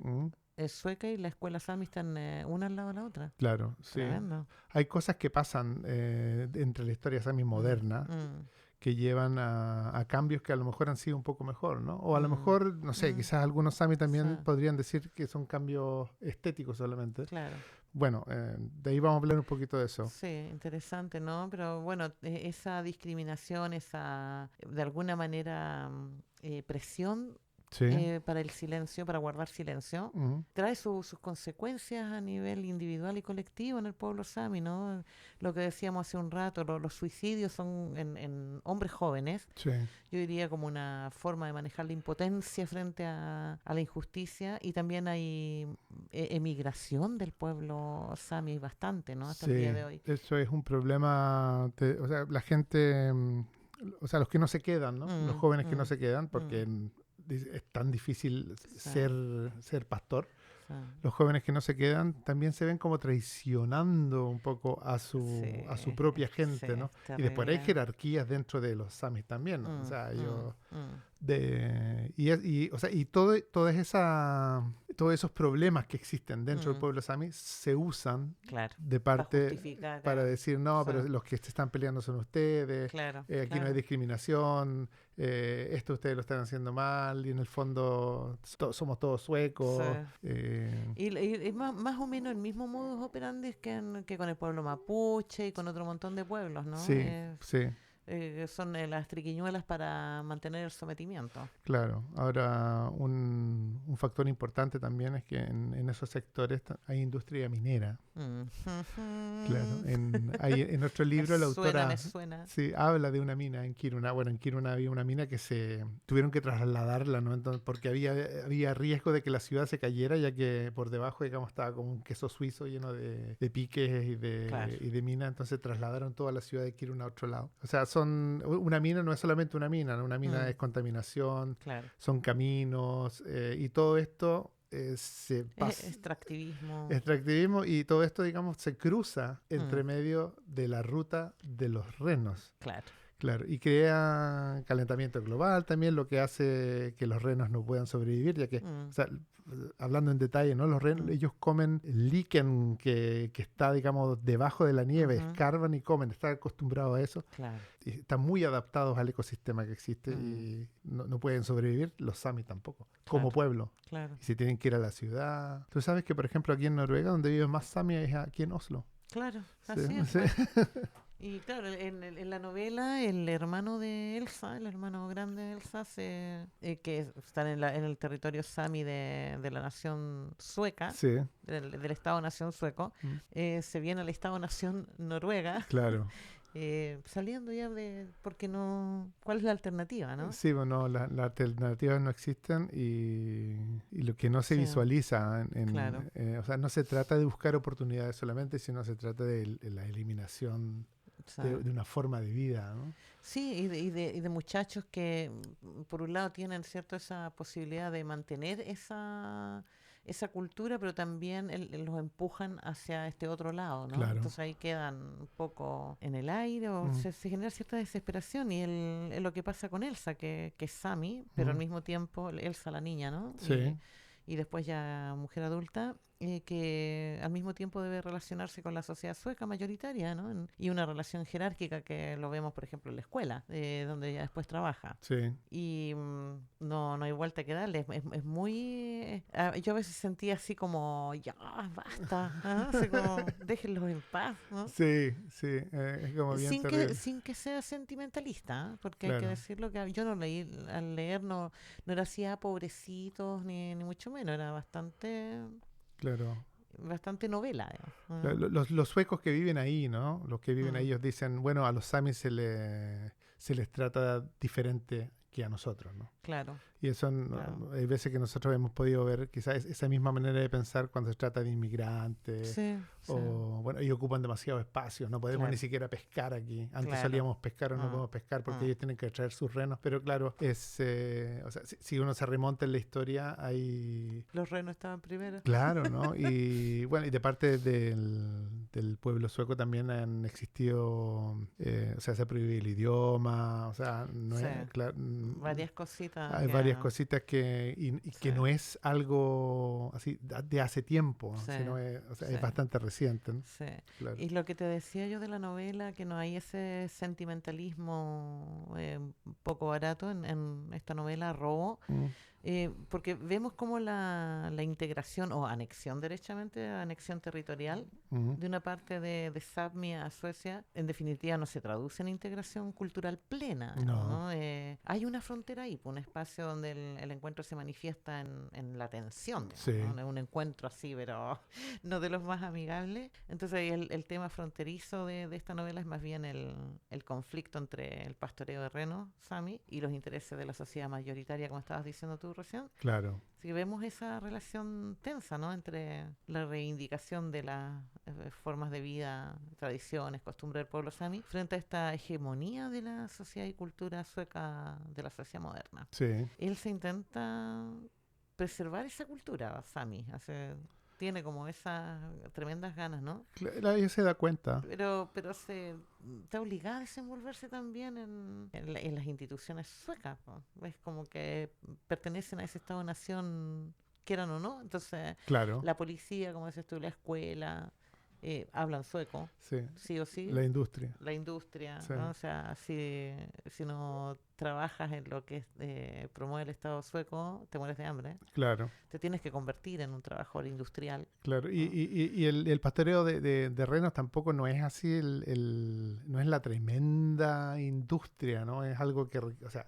Speaker 2: es sueca y la escuela Sami están una al lado de la otra?
Speaker 3: Claro, sí.
Speaker 2: Tremendo.
Speaker 3: Hay cosas que pasan entre la historia Sami moderna que llevan a cambios que a lo mejor han sido un poco mejor, ¿no? O a lo mejor, no sé, quizás algunos Sami también podrían decir que son cambios estéticos solamente.
Speaker 2: Claro.
Speaker 3: Bueno, de ahí vamos a hablar un poquito de eso.
Speaker 2: Sí, interesante, ¿no? Pero bueno, esa discriminación, esa, de alguna manera, presión
Speaker 3: Sí.
Speaker 2: para el silencio, para guardar silencio, trae sus consecuencias a nivel individual y colectivo en el pueblo Sami, ¿no? Lo que decíamos hace un rato, los suicidios son en hombres jóvenes,
Speaker 3: Sí.
Speaker 2: yo diría como una forma de manejar la impotencia frente a la injusticia, y también hay emigración del pueblo Sami bastante, ¿no? Hasta el día de hoy.
Speaker 3: Eso es un problema, o sea, la gente, o sea, los que no se quedan, ¿no? Los jóvenes que no se quedan, porque es tan difícil ser pastor. Los jóvenes que no se quedan también se ven como traicionando un poco a su propia gente, ¿no? Y después hay jerarquías dentro de los Samis también, ¿no? O sea, o sea, y toda esa todos esos problemas que existen dentro del
Speaker 2: Mm.
Speaker 3: pueblo sami se usan
Speaker 2: Claro.
Speaker 3: de
Speaker 2: Para
Speaker 3: parte
Speaker 2: justificar.
Speaker 3: para decir, no, pero
Speaker 2: Sí.
Speaker 3: los que se están peleando son ustedes,
Speaker 2: Claro.
Speaker 3: aquí no hay
Speaker 2: claro.
Speaker 3: discriminación, esto ustedes lo están haciendo mal, y en el fondo somos todos suecos.
Speaker 2: Sí. Y más o menos el mismo modus operandi que con el pueblo mapuche y con otro montón de pueblos, ¿no?
Speaker 3: Sí, sí,
Speaker 2: Son las triquiñuelas para mantener el sometimiento.
Speaker 3: claro. Ahora, un factor importante también es que en esos sectores hay industria minera. Claro, en nuestro libro la autora
Speaker 2: Me suena.
Speaker 3: sí, habla de una mina en Kiruna. Bueno, en Kiruna había una mina que se tuvieron que trasladarla, ¿no? Entonces, porque había riesgo de que la ciudad se cayera, ya que por debajo, digamos, estaba como un queso suizo lleno de piques
Speaker 2: Claro.
Speaker 3: y de mina. Entonces trasladaron toda la ciudad de Kiruna a otro lado. O sea, una mina no es solamente una mina, ¿no? Una mina es contaminación,
Speaker 2: Claro.
Speaker 3: son caminos, y todo esto se pasa.
Speaker 2: Extractivismo.
Speaker 3: Y todo esto, digamos, se cruza entre
Speaker 2: Mm.
Speaker 3: medio de la ruta de los renos.
Speaker 2: Claro.
Speaker 3: Claro, y crea calentamiento global también, lo que hace que los renos no puedan sobrevivir, ya que,
Speaker 2: Mm.
Speaker 3: o sea, hablando en detalle, ¿no? Los renos, ellos comen líquen que está, digamos, debajo de la nieve,
Speaker 2: Ujú.
Speaker 3: escarban y comen, están acostumbrados a eso,
Speaker 2: Claro.
Speaker 3: y están muy adaptados al ecosistema que existe y no pueden sobrevivir, los sami tampoco, como
Speaker 2: Claro.
Speaker 3: pueblo.
Speaker 2: Claro.
Speaker 3: Y si tienen que ir a la ciudad. Tú sabes que, por ejemplo, aquí en Noruega, donde viven más sami, es aquí en Oslo.
Speaker 2: Claro.
Speaker 3: Sí,
Speaker 2: Así es.
Speaker 3: sí.
Speaker 2: Pues. Y claro, en la novela, el hermano de Elsa, el hermano grande de Elsa, que están en el territorio sami de la nación sueca,
Speaker 3: Sí,
Speaker 2: del Estado-nación sueco, se viene al Estado-nación noruega,
Speaker 3: claro.
Speaker 2: saliendo ya de... Porque no... ¿Cuál es la alternativa, no?
Speaker 3: Sí, bueno, las alternativas no existen y lo que no se
Speaker 2: Sí.
Speaker 3: visualiza,
Speaker 2: Claro.
Speaker 3: o sea, no se trata de buscar oportunidades solamente, sino se trata de la eliminación
Speaker 2: O sea,
Speaker 3: de una forma de vida, ¿no?
Speaker 2: sí, y de muchachos que, por un lado, tienen cierto esa posibilidad de mantener esa cultura, pero también los empujan hacia este otro lado, ¿no?
Speaker 3: Claro.
Speaker 2: Entonces ahí quedan un poco en el aire o
Speaker 3: Mm.
Speaker 2: se genera cierta desesperación y es lo que pasa con Elsa, que es Sami, pero al mismo tiempo Elsa la niña, ¿no?
Speaker 3: Sí.
Speaker 2: Y después ya mujer adulta, que al mismo tiempo debe relacionarse con la sociedad sueca mayoritaria, ¿no? Y una relación jerárquica que lo vemos, por ejemplo, en la escuela, donde ella después trabaja.
Speaker 3: Sí.
Speaker 2: Y no hay vuelta que darle. Es muy... yo a veces sentía así como, ya, basta, ¿ah? Así como, déjenlos en paz, ¿no?
Speaker 3: Sí, sí, es como bien terrible.
Speaker 2: Sin que sea sentimentalista, ¿ah? Porque hay que
Speaker 3: Claro.
Speaker 2: decirlo que yo no leí, al leer no era así, pobrecitos, ni mucho menos, era
Speaker 3: Claro.
Speaker 2: bastante novela, digamos.
Speaker 3: Los suecos que viven ahí, ¿no? Los que viven ahí, ellos dicen, bueno, a los samis se les trata diferente que a nosotros, ¿no?
Speaker 2: Claro.
Speaker 3: Y eso
Speaker 2: Claro.
Speaker 3: hay veces que nosotros hemos podido ver quizás esa misma manera de pensar cuando se trata de inmigrantes.
Speaker 2: Sí, sí.
Speaker 3: O, bueno, ellos ocupan demasiado espacio, no podemos
Speaker 2: Claro.
Speaker 3: ni siquiera pescar aquí. Antes
Speaker 2: Claro.
Speaker 3: solíamos pescar o no podemos pescar porque ellos tienen que traer sus renos. Pero claro, o sea, si uno se remonta en la historia, hay...
Speaker 2: Los renos estaban primero.
Speaker 3: Claro, ¿no? Y bueno, y de parte del pueblo sueco también han existido, o sea, se ha prohibido el idioma, o sea, no
Speaker 2: Sí.
Speaker 3: es... Claro,
Speaker 2: Varias cositas.
Speaker 3: hay varias cositas que
Speaker 2: Sí.
Speaker 3: no es algo así de hace tiempo,
Speaker 2: Sí,
Speaker 3: sino o sea,
Speaker 2: sí.
Speaker 3: es bastante reciente, ¿no?
Speaker 2: Sí.
Speaker 3: Claro.
Speaker 2: Y lo que te decía yo de la novela, que no hay ese sentimentalismo un poco barato en esta novela, Robo, porque vemos como la integración o anexión, derechamente, anexión territorial de una parte de Sápmi a Suecia, en definitiva no se traduce en integración cultural plena.
Speaker 3: No.
Speaker 2: ¿No? Hay una frontera ahí, un espacio donde el encuentro se manifiesta en la tensión, digamos,
Speaker 3: Sí.
Speaker 2: ¿no? Un encuentro así, pero no de los más amigables. Entonces el tema fronterizo de esta novela es más bien el conflicto entre el pastoreo de renos, Sami, y los intereses de la sociedad mayoritaria, como estabas diciendo tú recién.
Speaker 3: Claro.
Speaker 2: Así que vemos esa relación tensa, ¿no? Entre la reivindicación de las formas de vida, tradiciones, costumbres del pueblo Sami, frente a esta hegemonía de la sociedad y cultura sueca, de la sociedad moderna.
Speaker 3: Sí.
Speaker 2: Él se intenta preservar esa cultura Sami, tiene como esas tremendas ganas, ¿no?
Speaker 3: Ella se da cuenta.
Speaker 2: Pero está obligada a desenvolverse también en las instituciones suecas, po. Es como que pertenecen a ese Estado-nación quieran o no. Entonces,
Speaker 3: Claro,
Speaker 2: la policía, como dices tú, la escuela, hablan sueco,
Speaker 3: sí.
Speaker 2: sí o sí.
Speaker 3: La industria.
Speaker 2: La industria,
Speaker 3: Sí.
Speaker 2: ¿no? O sea, si no trabajas en lo que promueve el Estado sueco, te mueres de hambre.
Speaker 3: Claro,
Speaker 2: Te tienes que convertir en un trabajador industrial.
Speaker 3: claro.
Speaker 2: ¿no?
Speaker 3: Y el pastoreo de renos tampoco no es así, no es la tremenda industria, ¿no? Es algo que, o sea,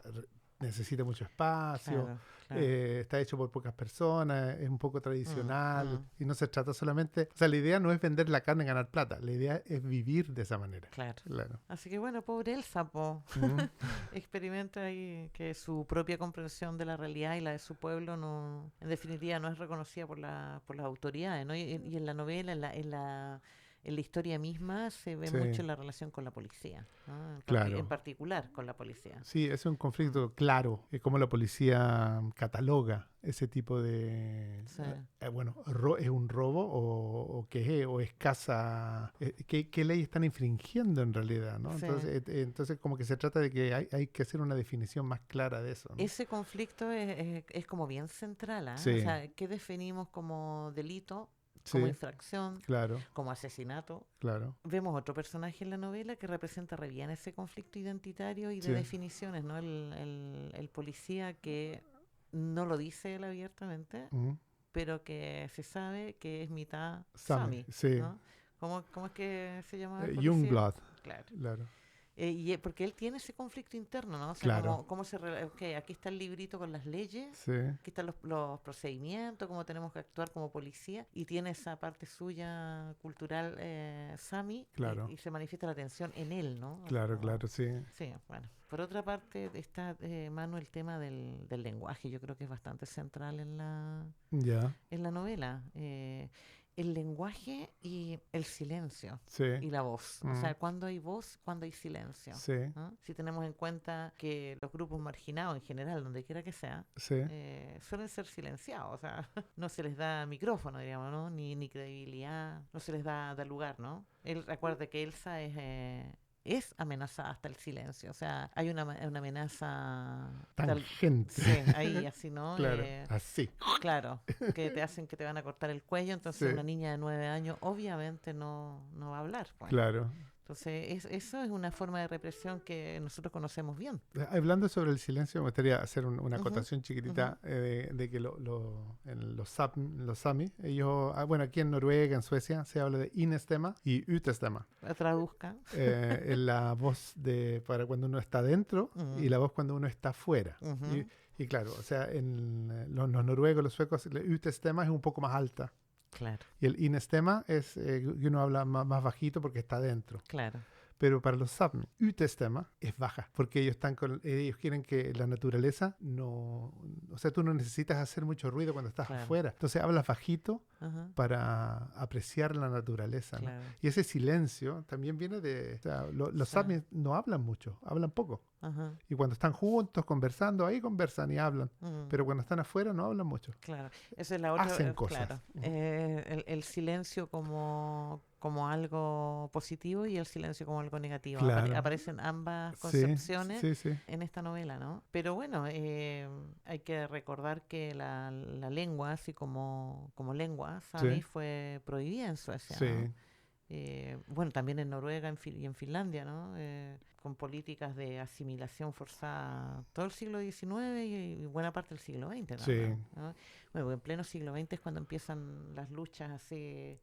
Speaker 3: necesita mucho espacio,
Speaker 2: Claro, claro.
Speaker 3: está hecho por pocas personas, es un poco tradicional
Speaker 2: mm.
Speaker 3: y no se trata solamente, o sea, la idea no es vender la carne y ganar plata, la idea es vivir de esa manera.
Speaker 2: Claro.
Speaker 3: Claro.
Speaker 2: Así que bueno, pobre Elsa, po.
Speaker 3: Ujú.
Speaker 2: Experimenta ahí que su propia comprensión de la realidad y la de su pueblo no, en definitiva, no es reconocida por las autoridades, ¿no? Y en la novela, en la historia misma, se ve
Speaker 3: Sí.
Speaker 2: mucho la relación con la policía, ¿no?
Speaker 3: Claro.
Speaker 2: En particular con la policía.
Speaker 3: Sí, es un conflicto claro, es como la policía cataloga ese tipo de,
Speaker 2: Sí.
Speaker 3: bueno, es un robo o qué es, o escasa, ¿qué ley están infringiendo en realidad, ¿no?
Speaker 2: Sí.
Speaker 3: Entonces como que se trata de que hay que hacer una definición más clara de eso, ¿no?
Speaker 2: Ese conflicto es como bien central, ¿ah?
Speaker 3: Sí.
Speaker 2: O sea, ¿qué definimos como delito, como
Speaker 3: Sí,
Speaker 2: infracción,
Speaker 3: claro,
Speaker 2: como asesinato?
Speaker 3: claro,
Speaker 2: Vemos otro personaje en la novela que representa re bien ese conflicto identitario y de
Speaker 3: Sí.
Speaker 2: definiciones, ¿no? El policía que no lo dice él abiertamente,
Speaker 3: ujú.
Speaker 2: pero que se sabe que es mitad
Speaker 3: Sami,
Speaker 2: Sami,
Speaker 3: sí.
Speaker 2: ¿no? ¿Cómo es que se llama el policía?
Speaker 3: Youngblood,
Speaker 2: Claro.
Speaker 3: claro,
Speaker 2: Porque él tiene ese conflicto interno, ¿no? O sea,
Speaker 3: Claro.
Speaker 2: ok, aquí está el librito con las leyes,
Speaker 3: sí,
Speaker 2: aquí están los procedimientos, cómo tenemos que actuar como policía, y tiene esa parte suya cultural Sami,
Speaker 3: Claro.
Speaker 2: y se manifiesta la tensión en él, ¿no? O sea,
Speaker 3: claro,
Speaker 2: como-
Speaker 3: claro, sí,
Speaker 2: Sí, bueno. Por otra parte está, Manu, el tema del lenguaje, yo creo que es bastante central
Speaker 3: ya,
Speaker 2: en la novela. El lenguaje y el silencio
Speaker 3: sí,
Speaker 2: y la voz. O
Speaker 3: Mm.
Speaker 2: sea, cuando hay voz, cuando hay silencio.
Speaker 3: sí,
Speaker 2: ¿No? Si tenemos en cuenta que los grupos marginados en general, donde quiera que sea,
Speaker 3: sí,
Speaker 2: suelen ser silenciados, o sea, no se les da micrófono, digamos, ¿no? Ni credibilidad, no se les da lugar, ¿no? Recuerde que Elsa es amenazada hasta el silencio, o sea, hay una amenaza
Speaker 3: tangente,
Speaker 2: sí, ahí así, ¿no?
Speaker 3: claro, así,
Speaker 2: Claro, que te hacen que te van a cortar el cuello, entonces
Speaker 3: Sí.
Speaker 2: una niña de 9 años obviamente no va a hablar, pues.
Speaker 3: claro.
Speaker 2: Entonces, eso es una forma de represión que nosotros conocemos bien.
Speaker 3: Hablando sobre el silencio, me gustaría hacer una
Speaker 2: Ujú,
Speaker 3: acotación chiquitita de que en los Sami, ellos, bueno, aquí en Noruega, en Suecia, se habla de inestema y utestema.
Speaker 2: Traduzca.
Speaker 3: En la voz para cuando uno está dentro
Speaker 2: Ujú.
Speaker 3: y la voz cuando uno está fuera.
Speaker 2: Ujú.
Speaker 3: Y claro, o sea, en los noruegos, los suecos, el utestema es un poco más alta.
Speaker 2: Claro,
Speaker 3: Y el inestema es que uno habla más bajito porque está dentro.
Speaker 2: claro.
Speaker 3: Pero para los Sápmi, utestema es baja, porque ellos quieren que la naturaleza no... O sea, tú no necesitas hacer mucho ruido cuando estás
Speaker 2: Claro.
Speaker 3: afuera. Entonces hablas bajito
Speaker 2: Ajá,
Speaker 3: para apreciar la naturaleza, ¿no?
Speaker 2: claro.
Speaker 3: Y ese silencio también viene de... O sea, los
Speaker 2: Sí.
Speaker 3: Sápmi no hablan mucho, hablan poco.
Speaker 2: Ajá.
Speaker 3: Y cuando están juntos, conversando, ahí conversan y hablan.
Speaker 2: Mm.
Speaker 3: Pero cuando están afuera no hablan mucho.
Speaker 2: Claro, esa es la otra.
Speaker 3: Hacen cosas.
Speaker 2: Claro,
Speaker 3: Ujú.
Speaker 2: el silencio como algo positivo y el silencio como algo negativo.
Speaker 3: Claro.
Speaker 2: Aparecen ambas
Speaker 3: Sí,
Speaker 2: concepciones
Speaker 3: sí, sí.
Speaker 2: en esta novela, ¿no? Pero bueno, hay que recordar que la lengua, así como lengua, Sami,
Speaker 3: Sí.
Speaker 2: fue prohibida en Suecia,
Speaker 3: Sí,
Speaker 2: ¿no? Bueno, también en Noruega y en Finlandia, ¿no? Con políticas de asimilación forzada todo el siglo XIX y buena parte del siglo XX
Speaker 3: Sí.
Speaker 2: también, ¿no? Bueno, en pleno siglo XX es cuando empiezan las luchas así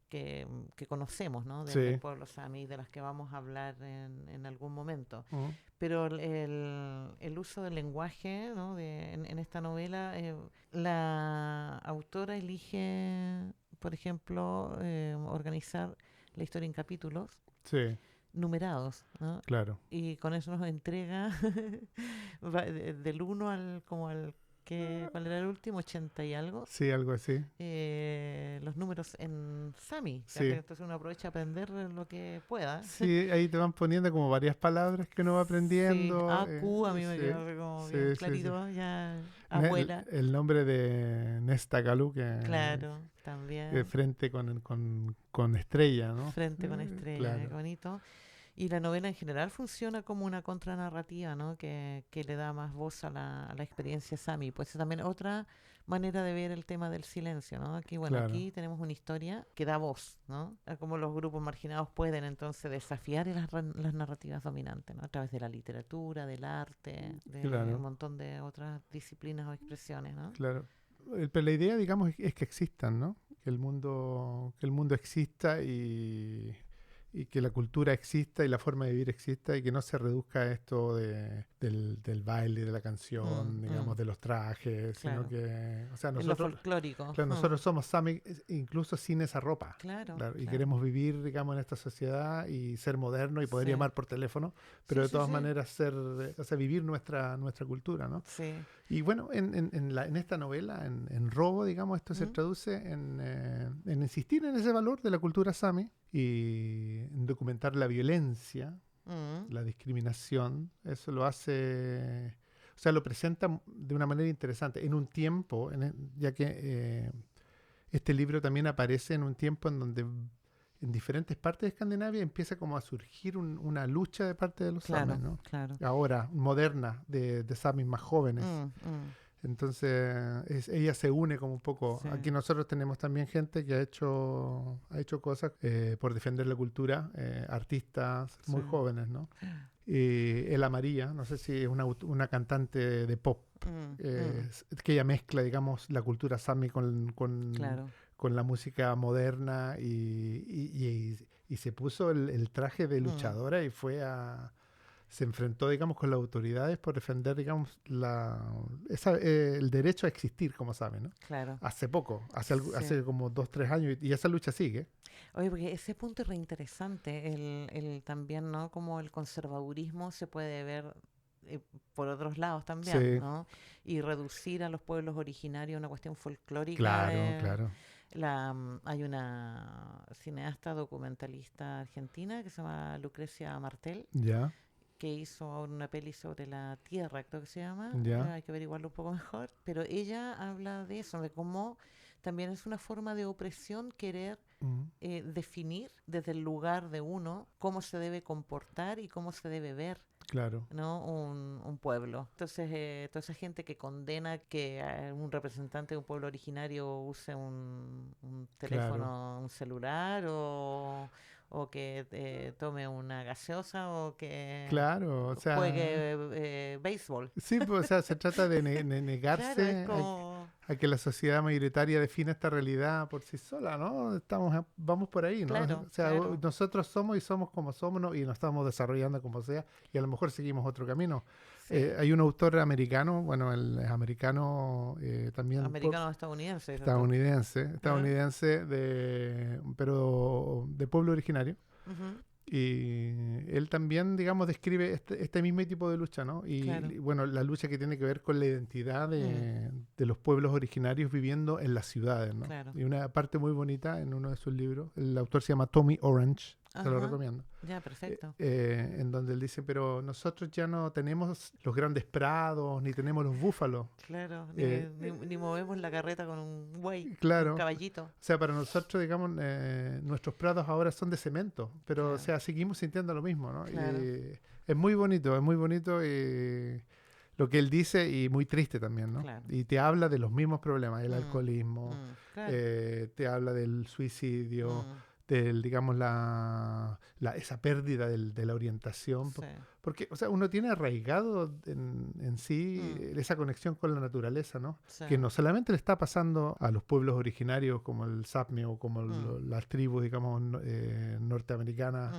Speaker 2: que conocemos, ¿no? Del
Speaker 3: Sí.
Speaker 2: pueblo sami, de las que vamos a hablar en algún momento.
Speaker 3: Ujú.
Speaker 2: Pero el uso del lenguaje, ¿no? En esta novela, la autora elige, por ejemplo, organizar la historia en capítulos
Speaker 3: Sí,
Speaker 2: numerados, ¿no?
Speaker 3: claro.
Speaker 2: Y con eso nos entrega del 1 al ¿cuál era el último? 80 y algo.
Speaker 3: Sí, algo así.
Speaker 2: Los números en Sami.
Speaker 3: Sí.
Speaker 2: Entonces uno aprovecha a aprender lo que pueda.
Speaker 3: Sí, ahí te van poniendo como varias palabras que uno va aprendiendo.
Speaker 2: Sí, AQ a mí me
Speaker 3: sí,
Speaker 2: quedó así como
Speaker 3: sí,
Speaker 2: bien
Speaker 3: sí,
Speaker 2: clarito, ya
Speaker 3: Ne-
Speaker 2: abuela.
Speaker 3: El nombre de Nesta Galú, que
Speaker 2: Claro, también.
Speaker 3: frente con estrella, ¿no?
Speaker 2: Frente con estrella,
Speaker 3: Claro.
Speaker 2: qué bonito. Y la novela en general funciona como una contranarrativa, ¿no? Que le da más voz a la experiencia Sami. Pues es también otra manera de ver el tema del silencio, ¿no? Aquí, bueno,
Speaker 3: Claro.
Speaker 2: aquí tenemos una historia que da voz, ¿no? A cómo los grupos marginados pueden entonces desafiar las narrativas dominantes, ¿no? A través de la literatura, del arte, de
Speaker 3: Claro.
Speaker 2: un montón de otras disciplinas o expresiones, ¿no?
Speaker 3: Claro. Pero la idea, digamos, es que existan, ¿no? Que el mundo exista y que la cultura exista y la forma de vivir exista y que no se reduzca a esto del baile, de la canción, digamos, de los trajes,
Speaker 2: Claro.
Speaker 3: sino que, o sea,
Speaker 2: En lo
Speaker 3: nosotros,
Speaker 2: folclórico.
Speaker 3: claro, nosotros somos Sami incluso sin esa ropa.
Speaker 2: Claro,
Speaker 3: Claro, y
Speaker 2: claro.
Speaker 3: queremos vivir, digamos, en esta sociedad y ser modernos y poder
Speaker 2: Sí.
Speaker 3: llamar por teléfono, pero
Speaker 2: Sí,
Speaker 3: de
Speaker 2: sí,
Speaker 3: todas
Speaker 2: sí.
Speaker 3: maneras o sea, vivir nuestra cultura, ¿no?
Speaker 2: Sí.
Speaker 3: Y bueno, en esta novela, en Robo, digamos, esto se
Speaker 2: ¿Mm?
Speaker 3: traduce en insistir en ese valor de la cultura Sami y en documentar la violencia,
Speaker 2: Mm.
Speaker 3: la discriminación. Eso lo hace, o sea, lo presenta de una manera interesante. En un tiempo, ya que este libro también aparece en un tiempo en donde en diferentes partes de Escandinavia empieza como a surgir una lucha de parte de los
Speaker 2: Claro,
Speaker 3: samis, ¿no?
Speaker 2: claro.
Speaker 3: Ahora, moderna, de samis más jóvenes. Entonces, ella se une como un poco.
Speaker 2: Sí.
Speaker 3: Aquí nosotros tenemos también gente que ha hecho cosas por defender la cultura, artistas muy
Speaker 2: Sí.
Speaker 3: jóvenes, ¿no? Ela María, no sé si es una cantante de pop, que ella mezcla, digamos, la cultura sami
Speaker 2: Claro.
Speaker 3: con la música moderna y se puso el traje de luchadora y se enfrentó, digamos, con las autoridades por defender, digamos, el derecho a existir, como saben, ¿no?
Speaker 2: Claro.
Speaker 3: Hace poco,
Speaker 2: Sí.
Speaker 3: hace como 2-3 años, y esa lucha sigue.
Speaker 2: Oye, porque ese punto es reinteresante, el también, ¿no? Como el conservadurismo se puede ver por otros lados también,
Speaker 3: Sí.
Speaker 2: ¿no? Y reducir a los pueblos originarios a una cuestión folclórica.
Speaker 3: Claro.
Speaker 2: Hay una cineasta documentalista argentina que se llama Lucrecia Martel,
Speaker 3: Ya,
Speaker 2: que hizo una peli sobre la Tierra, creo que se llama.
Speaker 3: Ya.
Speaker 2: Hay que averiguarlo un poco mejor. Pero ella habla de eso, de cómo también es una forma de opresión querer definir desde el lugar de uno cómo se debe comportar y cómo se debe ver,
Speaker 3: claro.
Speaker 2: ¿no? Un pueblo. Entonces, toda esa gente que condena que un representante de un pueblo originario use un teléfono, un celular o que tome una gaseosa o que
Speaker 3: Claro, o sea,
Speaker 2: juegue béisbol.
Speaker 3: sí, pues, o sea, se trata de negarse
Speaker 2: Claro, es como...
Speaker 3: a que la sociedad mayoritaria define esta realidad por sí sola, ¿no? Vamos por ahí, ¿no?
Speaker 2: Claro,
Speaker 3: O sea,
Speaker 2: claro.
Speaker 3: nosotros somos y somos como somos, ¿no? Y nos estamos desarrollando como sea y a lo mejor seguimos otro camino.
Speaker 2: Sí.
Speaker 3: Hay un autor americano, bueno, él es americano también.
Speaker 2: Americano-estadounidense.
Speaker 3: Estadounidense, pero de pueblo originario.
Speaker 2: Ujú.
Speaker 3: Y él también, digamos, describe este mismo tipo de lucha, ¿no?
Speaker 2: Claro.
Speaker 3: Y, bueno, la lucha que tiene que ver con la identidad de los pueblos originarios viviendo en las ciudades, ¿no?
Speaker 2: Claro.
Speaker 3: Y una parte muy bonita en uno de sus libros, el autor se llama Tommy Orange, se lo
Speaker 2: Ajá.
Speaker 3: recomiendo.
Speaker 2: Ya, perfecto.
Speaker 3: En donde él dice, pero nosotros ya no tenemos los grandes prados, ni tenemos los búfalos.
Speaker 2: Claro,
Speaker 3: Eh,
Speaker 2: ni movemos la carreta con un buey,
Speaker 3: Claro.
Speaker 2: un caballito.
Speaker 3: O sea, para nosotros, digamos, nuestros prados ahora son de cemento, pero,
Speaker 2: Claro.
Speaker 3: o sea, seguimos sintiendo lo mismo, ¿no?
Speaker 2: Claro.
Speaker 3: Y es muy bonito lo que él dice y muy triste también, ¿no?
Speaker 2: Claro.
Speaker 3: Y te habla de los mismos problemas, el
Speaker 2: Mm,
Speaker 3: alcoholismo,
Speaker 2: claro.
Speaker 3: te habla del suicidio,
Speaker 2: Mm,
Speaker 3: digamos, esa pérdida de la orientación.
Speaker 2: sí.
Speaker 3: Porque, o sea, uno tiene arraigado en sí esa conexión con la naturaleza, ¿no?
Speaker 2: Sí.
Speaker 3: Que no solamente le está pasando a los pueblos originarios como el Sápmi o como las tribus, digamos, norteamericanas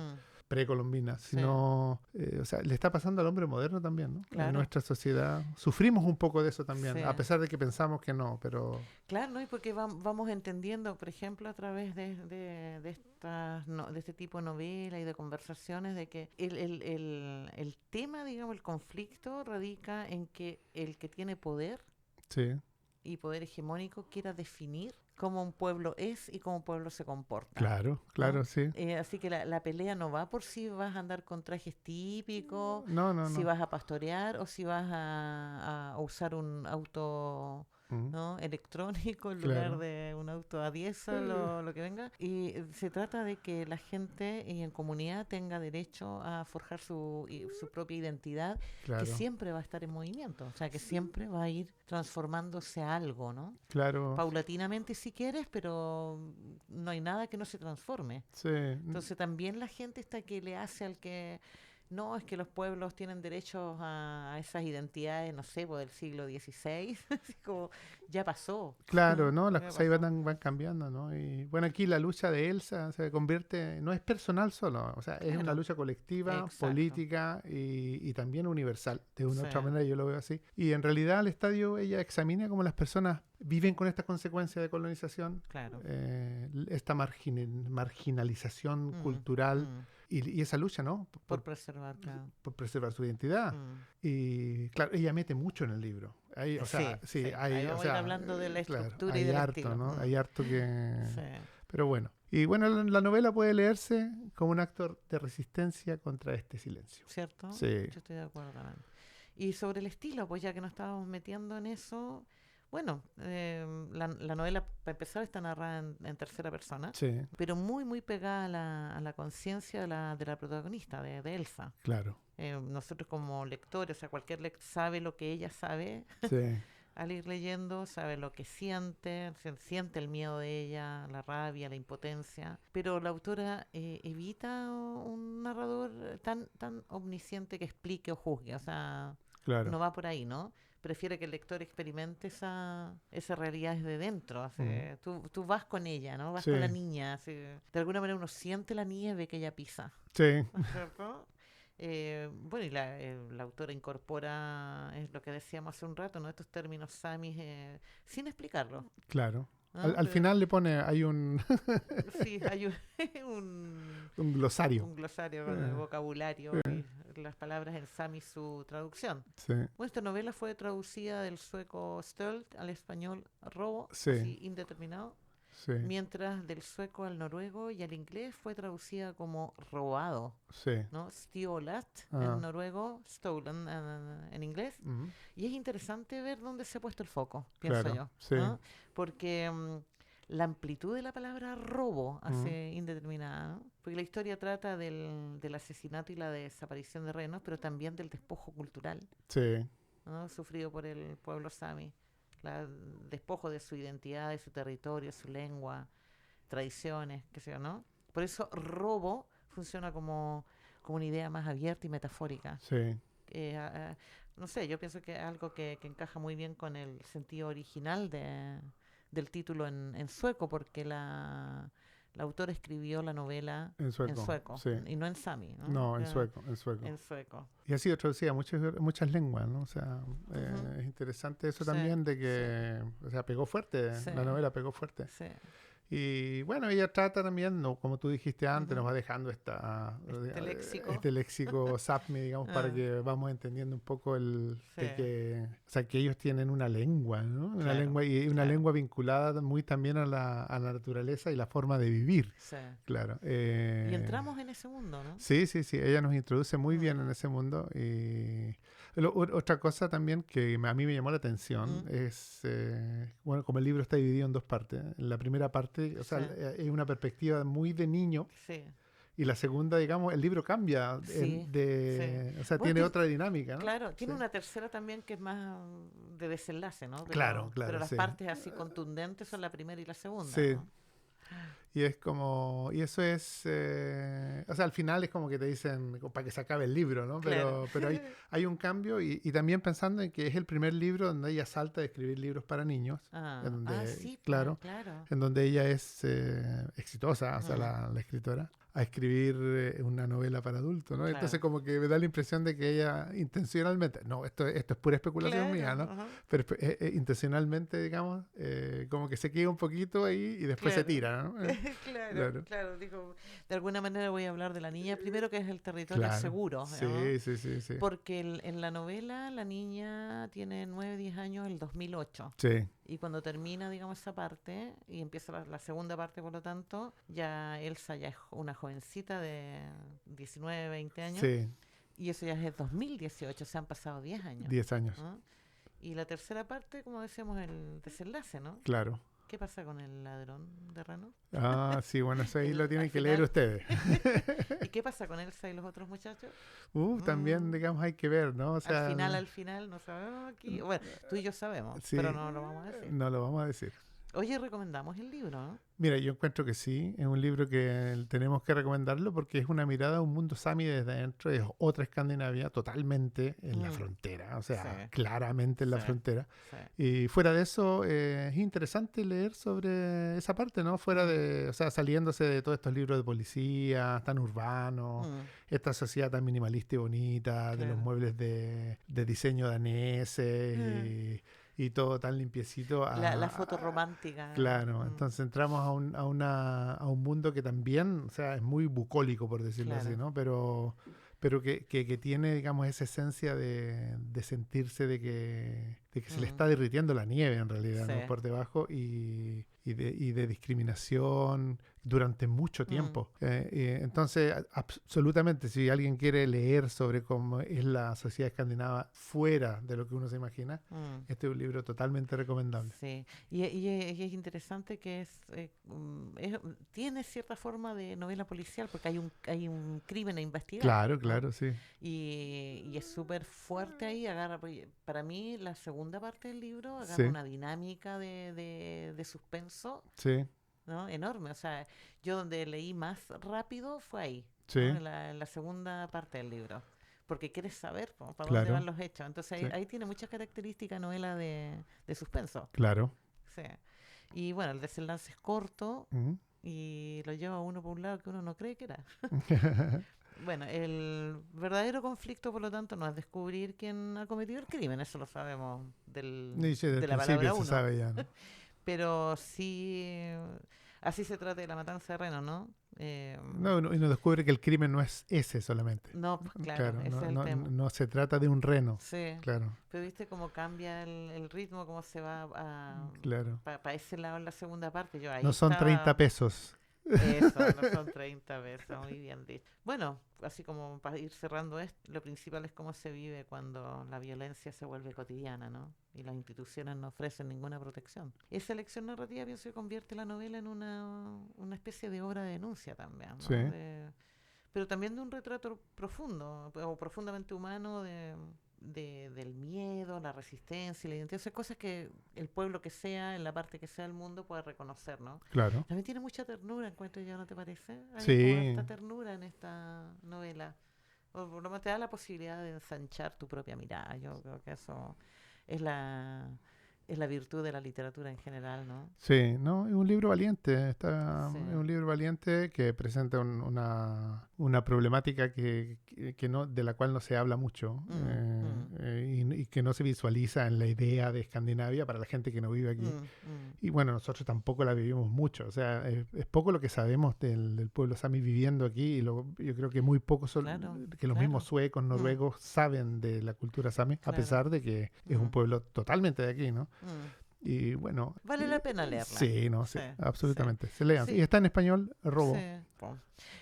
Speaker 3: precolombinas,
Speaker 2: Sí.
Speaker 3: sino, o sea, le está pasando al hombre moderno también, ¿no?
Speaker 2: Claro.
Speaker 3: En nuestra sociedad sufrimos un poco de eso también,
Speaker 2: Sí.
Speaker 3: a pesar de que pensamos que no, pero
Speaker 2: Claro, ¿no? Y porque vamos entendiendo, por ejemplo, a través de este tipo de novelas y de conversaciones, de que el tema, digamos, el conflicto radica en que el que tiene poder
Speaker 3: sí,
Speaker 2: y poder hegemónico quiera definir cómo un pueblo es y cómo un pueblo se comporta.
Speaker 3: claro,
Speaker 2: ¿no?
Speaker 3: sí.
Speaker 2: Así que la pelea no va por si vas a andar con trajes típicos,
Speaker 3: No,
Speaker 2: si
Speaker 3: no.
Speaker 2: vas a pastorear o si vas a usar un auto ¿no? Electrónico en
Speaker 3: Claro.
Speaker 2: lugar de un auto a diésel o lo que venga. Y se trata de que la gente en comunidad tenga derecho a forjar su propia identidad,
Speaker 3: Claro,
Speaker 2: que siempre va a estar en movimiento, o sea, que siempre va a ir transformándose a algo, ¿no?
Speaker 3: claro.
Speaker 2: Paulatinamente si quieres, pero no hay nada que no se transforme.
Speaker 3: Sí.
Speaker 2: Entonces también la gente está que le hace al que no, es que los pueblos tienen derechos a esas identidades, no sé, pues, del siglo XVI, así como ya pasó.
Speaker 3: Claro, ¿no? Las
Speaker 2: Ya
Speaker 3: cosas ahí
Speaker 2: pasó.
Speaker 3: van cambiando, ¿no? Y bueno, aquí la lucha de Elsa se convierte, no es personal solo, o sea, es una
Speaker 2: Claro.
Speaker 3: lucha colectiva,
Speaker 2: Exacto.
Speaker 3: política y también universal, de una u otra
Speaker 2: Sí.
Speaker 3: manera yo lo veo así. Y en realidad al estadio ella examina cómo las personas viven con estas consecuencias de colonización,
Speaker 2: Claro.
Speaker 3: esta marginalización
Speaker 2: Mm,
Speaker 3: cultural
Speaker 2: mm.
Speaker 3: y esa lucha, ¿no?
Speaker 2: Por preservar, claro.
Speaker 3: Por preservar su identidad.
Speaker 2: Mm.
Speaker 3: Y claro, ella mete mucho en el libro. Ahí, o sea, sí,
Speaker 2: sí.
Speaker 3: hay,
Speaker 2: Ahí
Speaker 3: o
Speaker 2: vamos a ir
Speaker 3: sea,
Speaker 2: hablando de la
Speaker 3: claro,
Speaker 2: estructura y
Speaker 3: hay
Speaker 2: del
Speaker 3: harto,
Speaker 2: estilo.
Speaker 3: ¿no?
Speaker 2: Mm.
Speaker 3: Hay harto que...
Speaker 2: Sí.
Speaker 3: Pero bueno. Y bueno, la novela puede leerse como un acto de resistencia contra este silencio.
Speaker 2: ¿Cierto?
Speaker 3: Sí.
Speaker 2: Yo estoy de acuerdo también. Y sobre el estilo, pues ya que nos estábamos metiendo en eso, bueno, la novela, para empezar, está narrada en tercera persona,
Speaker 3: Sí,
Speaker 2: pero muy, muy pegada a la conciencia de la protagonista, de Elsa.
Speaker 3: claro.
Speaker 2: Nosotros como lectores, o sea, cualquier lector sabe lo que ella sabe
Speaker 3: Sí,
Speaker 2: al ir leyendo, sabe lo que siente, siente el miedo de ella, la rabia, la impotencia, pero la autora evita un narrador tan omnisciente que explique o juzgue, o sea,
Speaker 3: claro.
Speaker 2: no va por ahí, ¿no? Prefiere que el lector experimente esa realidad desde dentro. Así, tú vas con ella, ¿no? Vas
Speaker 3: Sí.
Speaker 2: con la niña. Así, de alguna manera uno siente la nieve que ella pisa.
Speaker 3: Sí,
Speaker 2: ¿No es cierto? Bueno, y la autora incorpora, es lo que decíamos hace un rato, ¿no? Estos términos samis sin explicarlo.
Speaker 3: claro.
Speaker 2: ¿No?
Speaker 3: Al final le pone, hay un,
Speaker 2: Sí, hay un,
Speaker 3: un glosario.
Speaker 2: un glosario con el vocabulario y las palabras en sami su traducción.
Speaker 3: Sí,
Speaker 2: Bueno, esta novela fue traducida del sueco stöld al español robo,
Speaker 3: Sí.
Speaker 2: así indeterminado,
Speaker 3: sí,
Speaker 2: mientras del sueco al noruego y al inglés fue traducida como robado,
Speaker 3: sí.
Speaker 2: ¿no? Stjolat
Speaker 3: Ah.
Speaker 2: en noruego, stolen en inglés.
Speaker 3: Ujú.
Speaker 2: Y es interesante ver dónde se ha pusto el foco, pienso
Speaker 3: Claro,
Speaker 2: yo,
Speaker 3: sí.
Speaker 2: ¿no? Porque la amplitud de la palabra robo hace indeterminada, ¿no? Porque la historia trata del asesinato y la desaparición de renos, pero también del despojo cultural,
Speaker 3: Sí,
Speaker 2: ¿no? Sufrido por el pueblo sami, el despojo de su identidad, de su territorio, su lengua, tradiciones, qué sé yo, ¿no? Por eso robo funciona como una idea más abierta y metafórica.
Speaker 3: sí,
Speaker 2: No sé, yo pienso que es algo que encaja muy bien con el sentido original del título en sueco, porque la autora escribió la novela
Speaker 3: en sueco. Sí.
Speaker 2: y no en sami, ¿no?
Speaker 3: No, en
Speaker 2: Ya,
Speaker 3: sueco, en sueco.
Speaker 2: En sueco.
Speaker 3: Y ha sido traducida a muchas lenguas, ¿no? O sea,
Speaker 2: Ujú.
Speaker 3: es interesante eso
Speaker 2: Sí,
Speaker 3: también de que, o sea, pegó fuerte,
Speaker 2: Sí.
Speaker 3: la novela pegó fuerte.
Speaker 2: Sí.
Speaker 3: Y bueno, ella trata también, no, como tú dijiste antes,
Speaker 2: Ujú.
Speaker 3: nos va dejando este léxico Sápmi, digamos, para
Speaker 2: Ah.
Speaker 3: que vamos entendiendo un poco de
Speaker 2: Sí.
Speaker 3: que, o sea, que ellos tienen una lengua, ¿no? Una
Speaker 2: Claro,
Speaker 3: lengua y una
Speaker 2: claro.
Speaker 3: lengua vinculada muy también a la naturaleza y la forma de vivir,
Speaker 2: Sí.
Speaker 3: claro.
Speaker 2: Y entramos en ese mundo, ¿no?
Speaker 3: Sí, sí, sí, ella nos introduce muy bien en
Speaker 2: Mm.
Speaker 3: ese mundo. Y otra cosa también que a mí me llamó la atención es, bueno, como el libro está dividido en dos partes. En la primera parte, o sea,
Speaker 2: Sí.
Speaker 3: es una perspectiva muy de niño
Speaker 2: Sí.
Speaker 3: y la segunda, digamos, el libro cambia,
Speaker 2: Sí,
Speaker 3: o sea,
Speaker 2: Bueno,
Speaker 3: tiene
Speaker 2: tiene-
Speaker 3: otra dinámica, ¿no?
Speaker 2: Claro, tiene
Speaker 3: Sí.
Speaker 2: una tercera también que es más de desenlace, ¿no?
Speaker 3: Claro,
Speaker 2: Pero las
Speaker 3: sí.
Speaker 2: partes así contundentes son la primera y la segunda,
Speaker 3: Sí.
Speaker 2: ¿no?
Speaker 3: Y es como, y eso es, o sea, al final es como que te dicen como para que se acabe el libro, ¿no?
Speaker 2: Claro.
Speaker 3: Pero hay un cambio y también pensando en que es el primer libro donde ella salta de escribir libros para niños, en donde,
Speaker 2: Sí, pues,
Speaker 3: claro,
Speaker 2: claro.
Speaker 3: en donde ella es exitosa, o sea,
Speaker 2: Mm.
Speaker 3: la escritora, a escribir una novela para adultos, ¿no?
Speaker 2: Claro.
Speaker 3: Entonces como que me da la impresión de que ella intencionalmente, no, esto es pura especulación mía, ¿no?
Speaker 2: Ajá.
Speaker 3: Pero intencionalmente, digamos, como que se queda un poquito ahí y después se
Speaker 2: Claro.
Speaker 3: tira, ¿no?
Speaker 2: Claro, claro, digo, de alguna manera voy a hablar de la niña primero, que es el territorio
Speaker 3: Claro.
Speaker 2: seguro,
Speaker 3: Sí,
Speaker 2: ¿no?
Speaker 3: sí.
Speaker 2: Porque en la novela la niña tiene 9, 10 años el 2008.
Speaker 3: Sí,
Speaker 2: Y cuando termina, digamos, esa parte y empieza la segunda parte, por lo tanto, ya Elsa ya es una jovencita de 19, 20 años.
Speaker 3: sí,
Speaker 2: Y eso ya es 2018, se han pasado 10 años.
Speaker 3: 10 años.
Speaker 2: ¿No? Y la tercera parte, como decíamos, el desenlace, ¿no?
Speaker 3: Claro.
Speaker 2: ¿Qué pasa con el ladrón de Reno?
Speaker 3: Ah, sí, bueno, eso ahí
Speaker 2: El-
Speaker 3: lo tienen
Speaker 2: al
Speaker 3: que leer
Speaker 2: final-
Speaker 3: ustedes.
Speaker 2: ¿Y qué pasa con Elsa y los otros muchachos?
Speaker 3: También,
Speaker 2: Mm,
Speaker 3: digamos, hay que ver, ¿no? O sea,
Speaker 2: al final, no sabemos aquí. Bueno, tú y yo sabemos,
Speaker 3: sí,
Speaker 2: pero no lo vamos a decir.
Speaker 3: no lo vamos a decir.
Speaker 2: Oye, recomendamos el libro, ¿no?
Speaker 3: Mira, yo encuentro que sí, es un libro que tenemos que recomendarlo porque es una mirada a un mundo sami desde adentro, es otra Escandinavia totalmente en la
Speaker 2: Mm.
Speaker 3: frontera, o sea,
Speaker 2: Sí.
Speaker 3: claramente en la
Speaker 2: Sí.
Speaker 3: frontera.
Speaker 2: Sí.
Speaker 3: Y fuera de eso, es interesante leer sobre esa parte, ¿no? Fuera de, o sea, saliéndose de todos estos libros de policía, tan urbanos,
Speaker 2: Mm,
Speaker 3: esta sociedad tan minimalista y bonita, de los
Speaker 2: Claro.
Speaker 3: muebles de diseño daneses y todo tan limpiecito.
Speaker 2: La foto romántica.
Speaker 3: Claro, entonces entramos a un mundo que también, o sea, es muy bucólico, por decirlo así,
Speaker 2: Claro.
Speaker 3: ¿no? Pero que tiene, digamos, esa esencia de sentirse de que se le está derritiendo la nieve, en realidad, ¿no?
Speaker 2: Sí.
Speaker 3: Por debajo y de discriminación durante mucho tiempo. Entonces, absolutamente, si alguien quiere leer sobre cómo es la sociedad escandinava fuera de lo que uno se imagina,
Speaker 2: Mm.
Speaker 3: este es un libro totalmente recomendable.
Speaker 2: Sí, y es interesante que tiene cierta forma de novela policial porque hay un crimen a investigar.
Speaker 3: Claro,
Speaker 2: ¿no?
Speaker 3: claro, sí.
Speaker 2: Y es súper fuerte ahí, para mí la segunda parte del libro agarra
Speaker 3: Sí.
Speaker 2: una dinámica de suspenso,
Speaker 3: Sí,
Speaker 2: ¿no? Enorme. O sea, yo donde leí más rápido fue ahí,
Speaker 3: sí,
Speaker 2: ¿no? En la segunda parte del libro. Porque quieres saber para dónde
Speaker 3: Claro.
Speaker 2: van los hechos. Entonces
Speaker 3: Sí.
Speaker 2: ahí tiene muchas características novela de suspenso.
Speaker 3: claro.
Speaker 2: Sí. Y bueno, el desenlace es corto
Speaker 3: Mm.
Speaker 2: y lo lleva a uno por un lado que uno no cree que era. Bueno, el verdadero conflicto, por lo tanto, no es descubrir quién ha cometido el crimen, eso lo sabemos
Speaker 3: Y sí, desde
Speaker 2: de
Speaker 3: el
Speaker 2: la palabra
Speaker 3: principio se
Speaker 2: uno.
Speaker 3: sabe ya, ¿no?
Speaker 2: Pero sí, así se trata de la matanza de Reno, ¿no?
Speaker 3: No, y no descubre que el crimen no es ese solamente.
Speaker 2: No, pues claro, ese
Speaker 3: no,
Speaker 2: es el
Speaker 3: no,
Speaker 2: tema.
Speaker 3: no se trata de un reno.
Speaker 2: Sí,
Speaker 3: Claro,
Speaker 2: pero viste cómo cambia el ritmo, cómo se va
Speaker 3: claro.
Speaker 2: para ese lado en la segunda parte. Yo ahí
Speaker 3: No son
Speaker 2: estaba-
Speaker 3: 30 pesos.
Speaker 2: Eso, no son 30 veces, muy bien dicho. Bueno, así como para ir cerrando esto, lo principal es cómo se vive cuando la violencia se vuelve cotidiana, ¿no? Y las instituciones no ofrecen ninguna protección. Esa elección narrativa, pienso que convierte la novela en una especie de obra de denuncia también, ¿no?
Speaker 3: Sí.
Speaker 2: Pero también de un retrato profundo, o profundamente humano del miedo, la resistencia, la identidad. O sea, cosas que el pueblo que sea, en la parte que sea del mundo, puede reconocer, ¿no?
Speaker 3: Claro.
Speaker 2: También tiene mucha ternura, encuentro yo, ¿no te parece? Hay
Speaker 3: Sí.
Speaker 2: como harta ternura en esta novela. O por lo menos te da la posibilidad de ensanchar tu propia mirada. Yo creo que eso es la virtud de la literatura en general, ¿no?
Speaker 3: Sí, no, es un libro valiente.
Speaker 2: Sí.
Speaker 3: Es un libro valiente que presenta una problemática que no, de la cual no se habla mucho y que no se visualiza en la idea de Escandinavia para la gente que no vive aquí. Y bueno, nosotros tampoco la vivimos mucho. O sea, es poco lo que sabemos del pueblo sami viviendo aquí. Y yo creo que muy poco
Speaker 2: Claro,
Speaker 3: que los mismos suecos, noruegos saben de la cultura sami, a
Speaker 2: Claro.
Speaker 3: pesar de que es un pueblo totalmente de aquí, ¿no? Y bueno.
Speaker 2: Vale la pena leerla.
Speaker 3: Sí, no, sí,
Speaker 2: Sí,
Speaker 3: absolutamente. Se lean.
Speaker 2: Sí.
Speaker 3: Y está en español, Robo.
Speaker 2: Sí, po.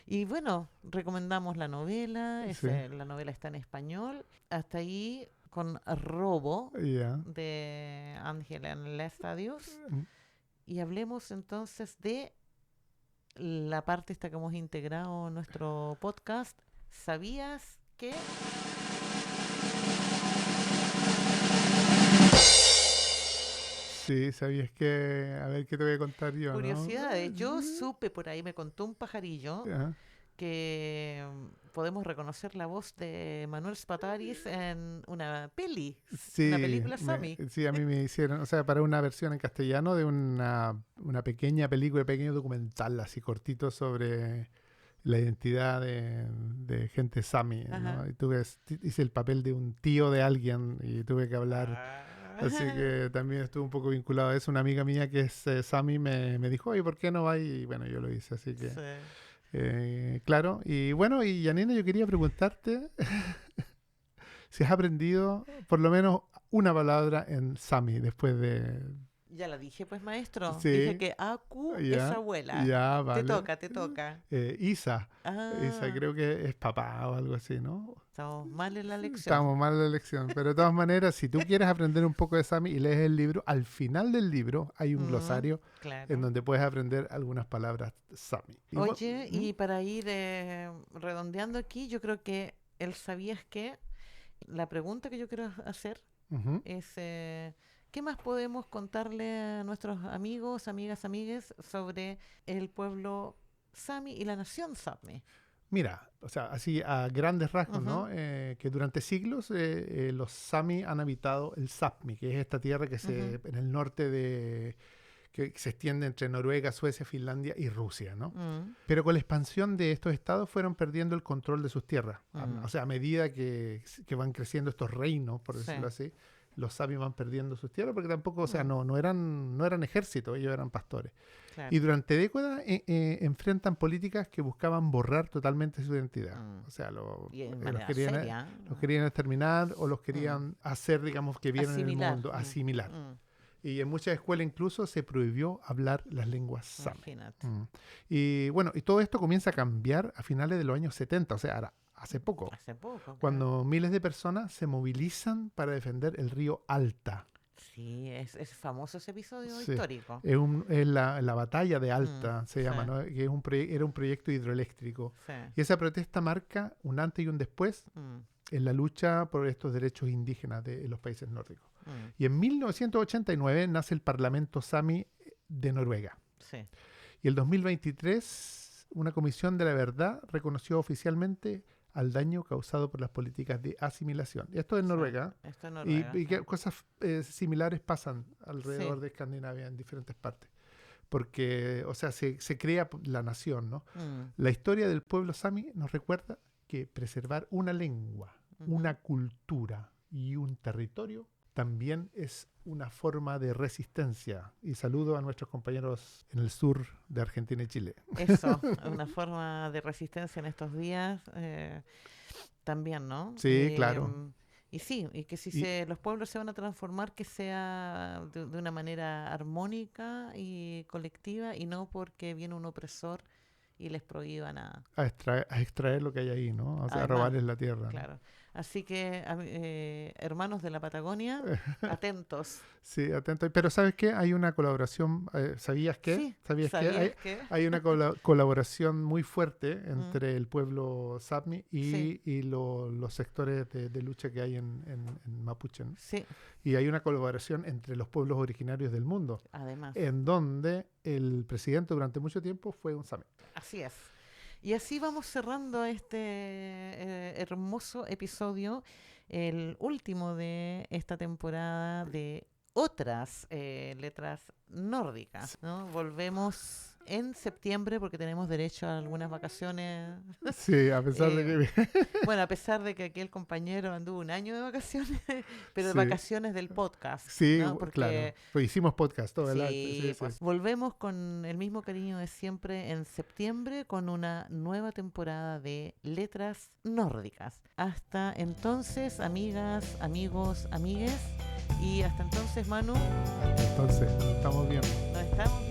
Speaker 2: Y bueno, recomendamos la novela.
Speaker 3: Sí.
Speaker 2: La novela está en español. Hasta ahí con Robo
Speaker 3: Ya.
Speaker 2: de Ángela Lestadius.
Speaker 3: Mm.
Speaker 2: Y hablemos entonces de la parte esta que hemos integrado en nuestro podcast. ¿Sabías que?
Speaker 3: Sí, sabías que. A ver qué te voy a contar yo, ¿no?
Speaker 2: Curiosidades. Yo supe por ahí, me contó un pajarillo
Speaker 3: Ya.
Speaker 2: que podemos reconocer la voz de Manuel Spataris en una
Speaker 3: Sí,
Speaker 2: una película sami.
Speaker 3: sí, a mí me hicieron, o sea, para una versión en castellano de una pequeña película, pequeño documental así cortito sobre la identidad de gente sami, ¿no?
Speaker 2: Ajá.
Speaker 3: Y hice el papel de un tío de alguien y tuve que hablar. Así que también estuve un poco vinculado a eso. Una amiga mía que es sami me dijo, oye, ¿por qué no va? Y bueno, yo lo hice, así que...
Speaker 2: Sí.
Speaker 3: claro, y bueno, y Janina, yo quería preguntarte si has aprendido por lo menos una palabra en sami después
Speaker 2: Ya la dije, pues, maestro.
Speaker 3: Sí.
Speaker 2: Dije que Aku es
Speaker 3: Ya,
Speaker 2: abuela.
Speaker 3: ya, vale.
Speaker 2: Te toca.
Speaker 3: Isa. Isa
Speaker 2: Ah,
Speaker 3: creo que es papá o algo así, ¿no?
Speaker 2: estamos mal en la lección.
Speaker 3: Estamos mal en la lección. Pero de todas maneras, si tú quieres aprender un poco de Sami y lees el libro, al final del libro hay un glosario
Speaker 2: Claro.
Speaker 3: en donde puedes aprender algunas palabras Sami.
Speaker 2: Oye, y para ir redondeando aquí, yo creo que el sabías que la pregunta que yo quiero hacer
Speaker 3: Ujú.
Speaker 2: es ¿qué más podemos contarle a nuestros amigos, amigas, amigues sobre el pueblo Sami y la nación Sami?
Speaker 3: Mira, o sea, así a grandes rasgos, ¿no?
Speaker 2: Ujú.
Speaker 3: Que durante siglos los Sami han habitado el Sápmi, que es esta tierra que en el norte que se extiende entre Noruega, Suecia, Finlandia y Rusia, ¿no? Pero con la expansión de estos estados fueron perdiendo el control de sus tierras. O sea, a medida que van creciendo estos reinos, por
Speaker 2: Sí.
Speaker 3: decirlo así, los Sami van perdiendo sus tierras porque tampoco, o sea, no eran ejércitos, ellos eran pastores.
Speaker 2: Claro.
Speaker 3: Y durante décadas enfrentan políticas que buscaban borrar totalmente su identidad. O sea,
Speaker 2: Y de
Speaker 3: los
Speaker 2: manera
Speaker 3: querían,
Speaker 2: seria.
Speaker 3: los querían exterminar o los querían hacer, digamos, que vieran en el
Speaker 2: Asimilar.
Speaker 3: mundo, asimilar.
Speaker 2: Mm.
Speaker 3: Y en muchas escuelas incluso se prohibió hablar las lenguas Sami.
Speaker 2: Imagínate.
Speaker 3: Y bueno, y todo esto comienza a cambiar a finales de los años 70, o sea, ahora, hace poco,
Speaker 2: Hace poco.
Speaker 3: cuando miles de personas se movilizan para defender el río Alta.
Speaker 2: Sí, es famoso ese episodio
Speaker 3: Sí.
Speaker 2: histórico.
Speaker 3: Es la batalla de Alta, se
Speaker 2: sí.
Speaker 3: llama, ¿no? Que era un proyecto hidroeléctrico.
Speaker 2: Sí.
Speaker 3: Y esa protesta marca un antes y un después en la lucha por estos derechos indígenas de los países nórdicos. Y en 1989 nace el Parlamento Sami de Noruega.
Speaker 2: Sí.
Speaker 3: Y el 2023, una comisión de la verdad reconoció oficialmente al daño causado por las políticas de asimilación. Y esto es
Speaker 2: Sí.
Speaker 3: Noruega.
Speaker 2: Esto es Noruega.
Speaker 3: Y que cosas similares pasan alrededor
Speaker 2: Sí.
Speaker 3: de Escandinavia en diferentes partes. Porque, o sea, se crea la nación, ¿no? La historia del pueblo Sami nos recuerda que preservar una lengua, una cultura y un territorio también es una forma de resistencia. Y saludo a nuestros compañeros en el sur de Argentina y Chile.
Speaker 2: Eso, una forma de resistencia en estos días también, ¿no?
Speaker 3: Sí, claro.
Speaker 2: Y sí, y que si
Speaker 3: Y-
Speaker 2: los pueblos se van a transformar, que sea de una manera armónica y colectiva y no porque viene un opresor y les prohíba nada.
Speaker 3: A extraer lo que hay ahí, ¿no? O sea, a
Speaker 2: Además,
Speaker 3: robarles la tierra, ¿no?
Speaker 2: Claro. Así que, hermanos de la Patagonia, atentos.
Speaker 3: Sí, atento. Pero ¿sabes qué? Hay una colaboración, ¿sabías qué?
Speaker 2: Sí,
Speaker 3: ¿Sabías qué?
Speaker 2: ¿sabías qué?
Speaker 3: Hay una colaboración muy fuerte entre el pueblo Sápmi
Speaker 2: Sí.
Speaker 3: y los sectores de lucha que hay en Mapuche, ¿no?
Speaker 2: Sí,
Speaker 3: Y hay una colaboración entre los pueblos originarios del mundo,
Speaker 2: además.
Speaker 3: en donde el presidente durante mucho tiempo fue un Sámi.
Speaker 2: Así es. Y así vamos cerrando este hermoso episodio, el último de esta temporada de otras letras nórdicas, ¿no? Volvemos en septiembre porque tenemos derecho a algunas vacaciones.
Speaker 3: Sí, a pesar de que...
Speaker 2: Bueno, a pesar de que aquí el compañero anduvo un año de vacaciones, pero de
Speaker 3: Sí.
Speaker 2: vacaciones del podcast.
Speaker 3: Sí,
Speaker 2: ¿no? Porque
Speaker 3: claro. Pues hicimos podcast todo el año.
Speaker 2: sí, pues, volvemos con el mismo cariño de siempre en septiembre con una nueva temporada de letras nórdicas. Hasta entonces, amigas, amigos, amigues. Y hasta entonces, Manu,
Speaker 3: Entonces, estamos bien.
Speaker 2: nos estamos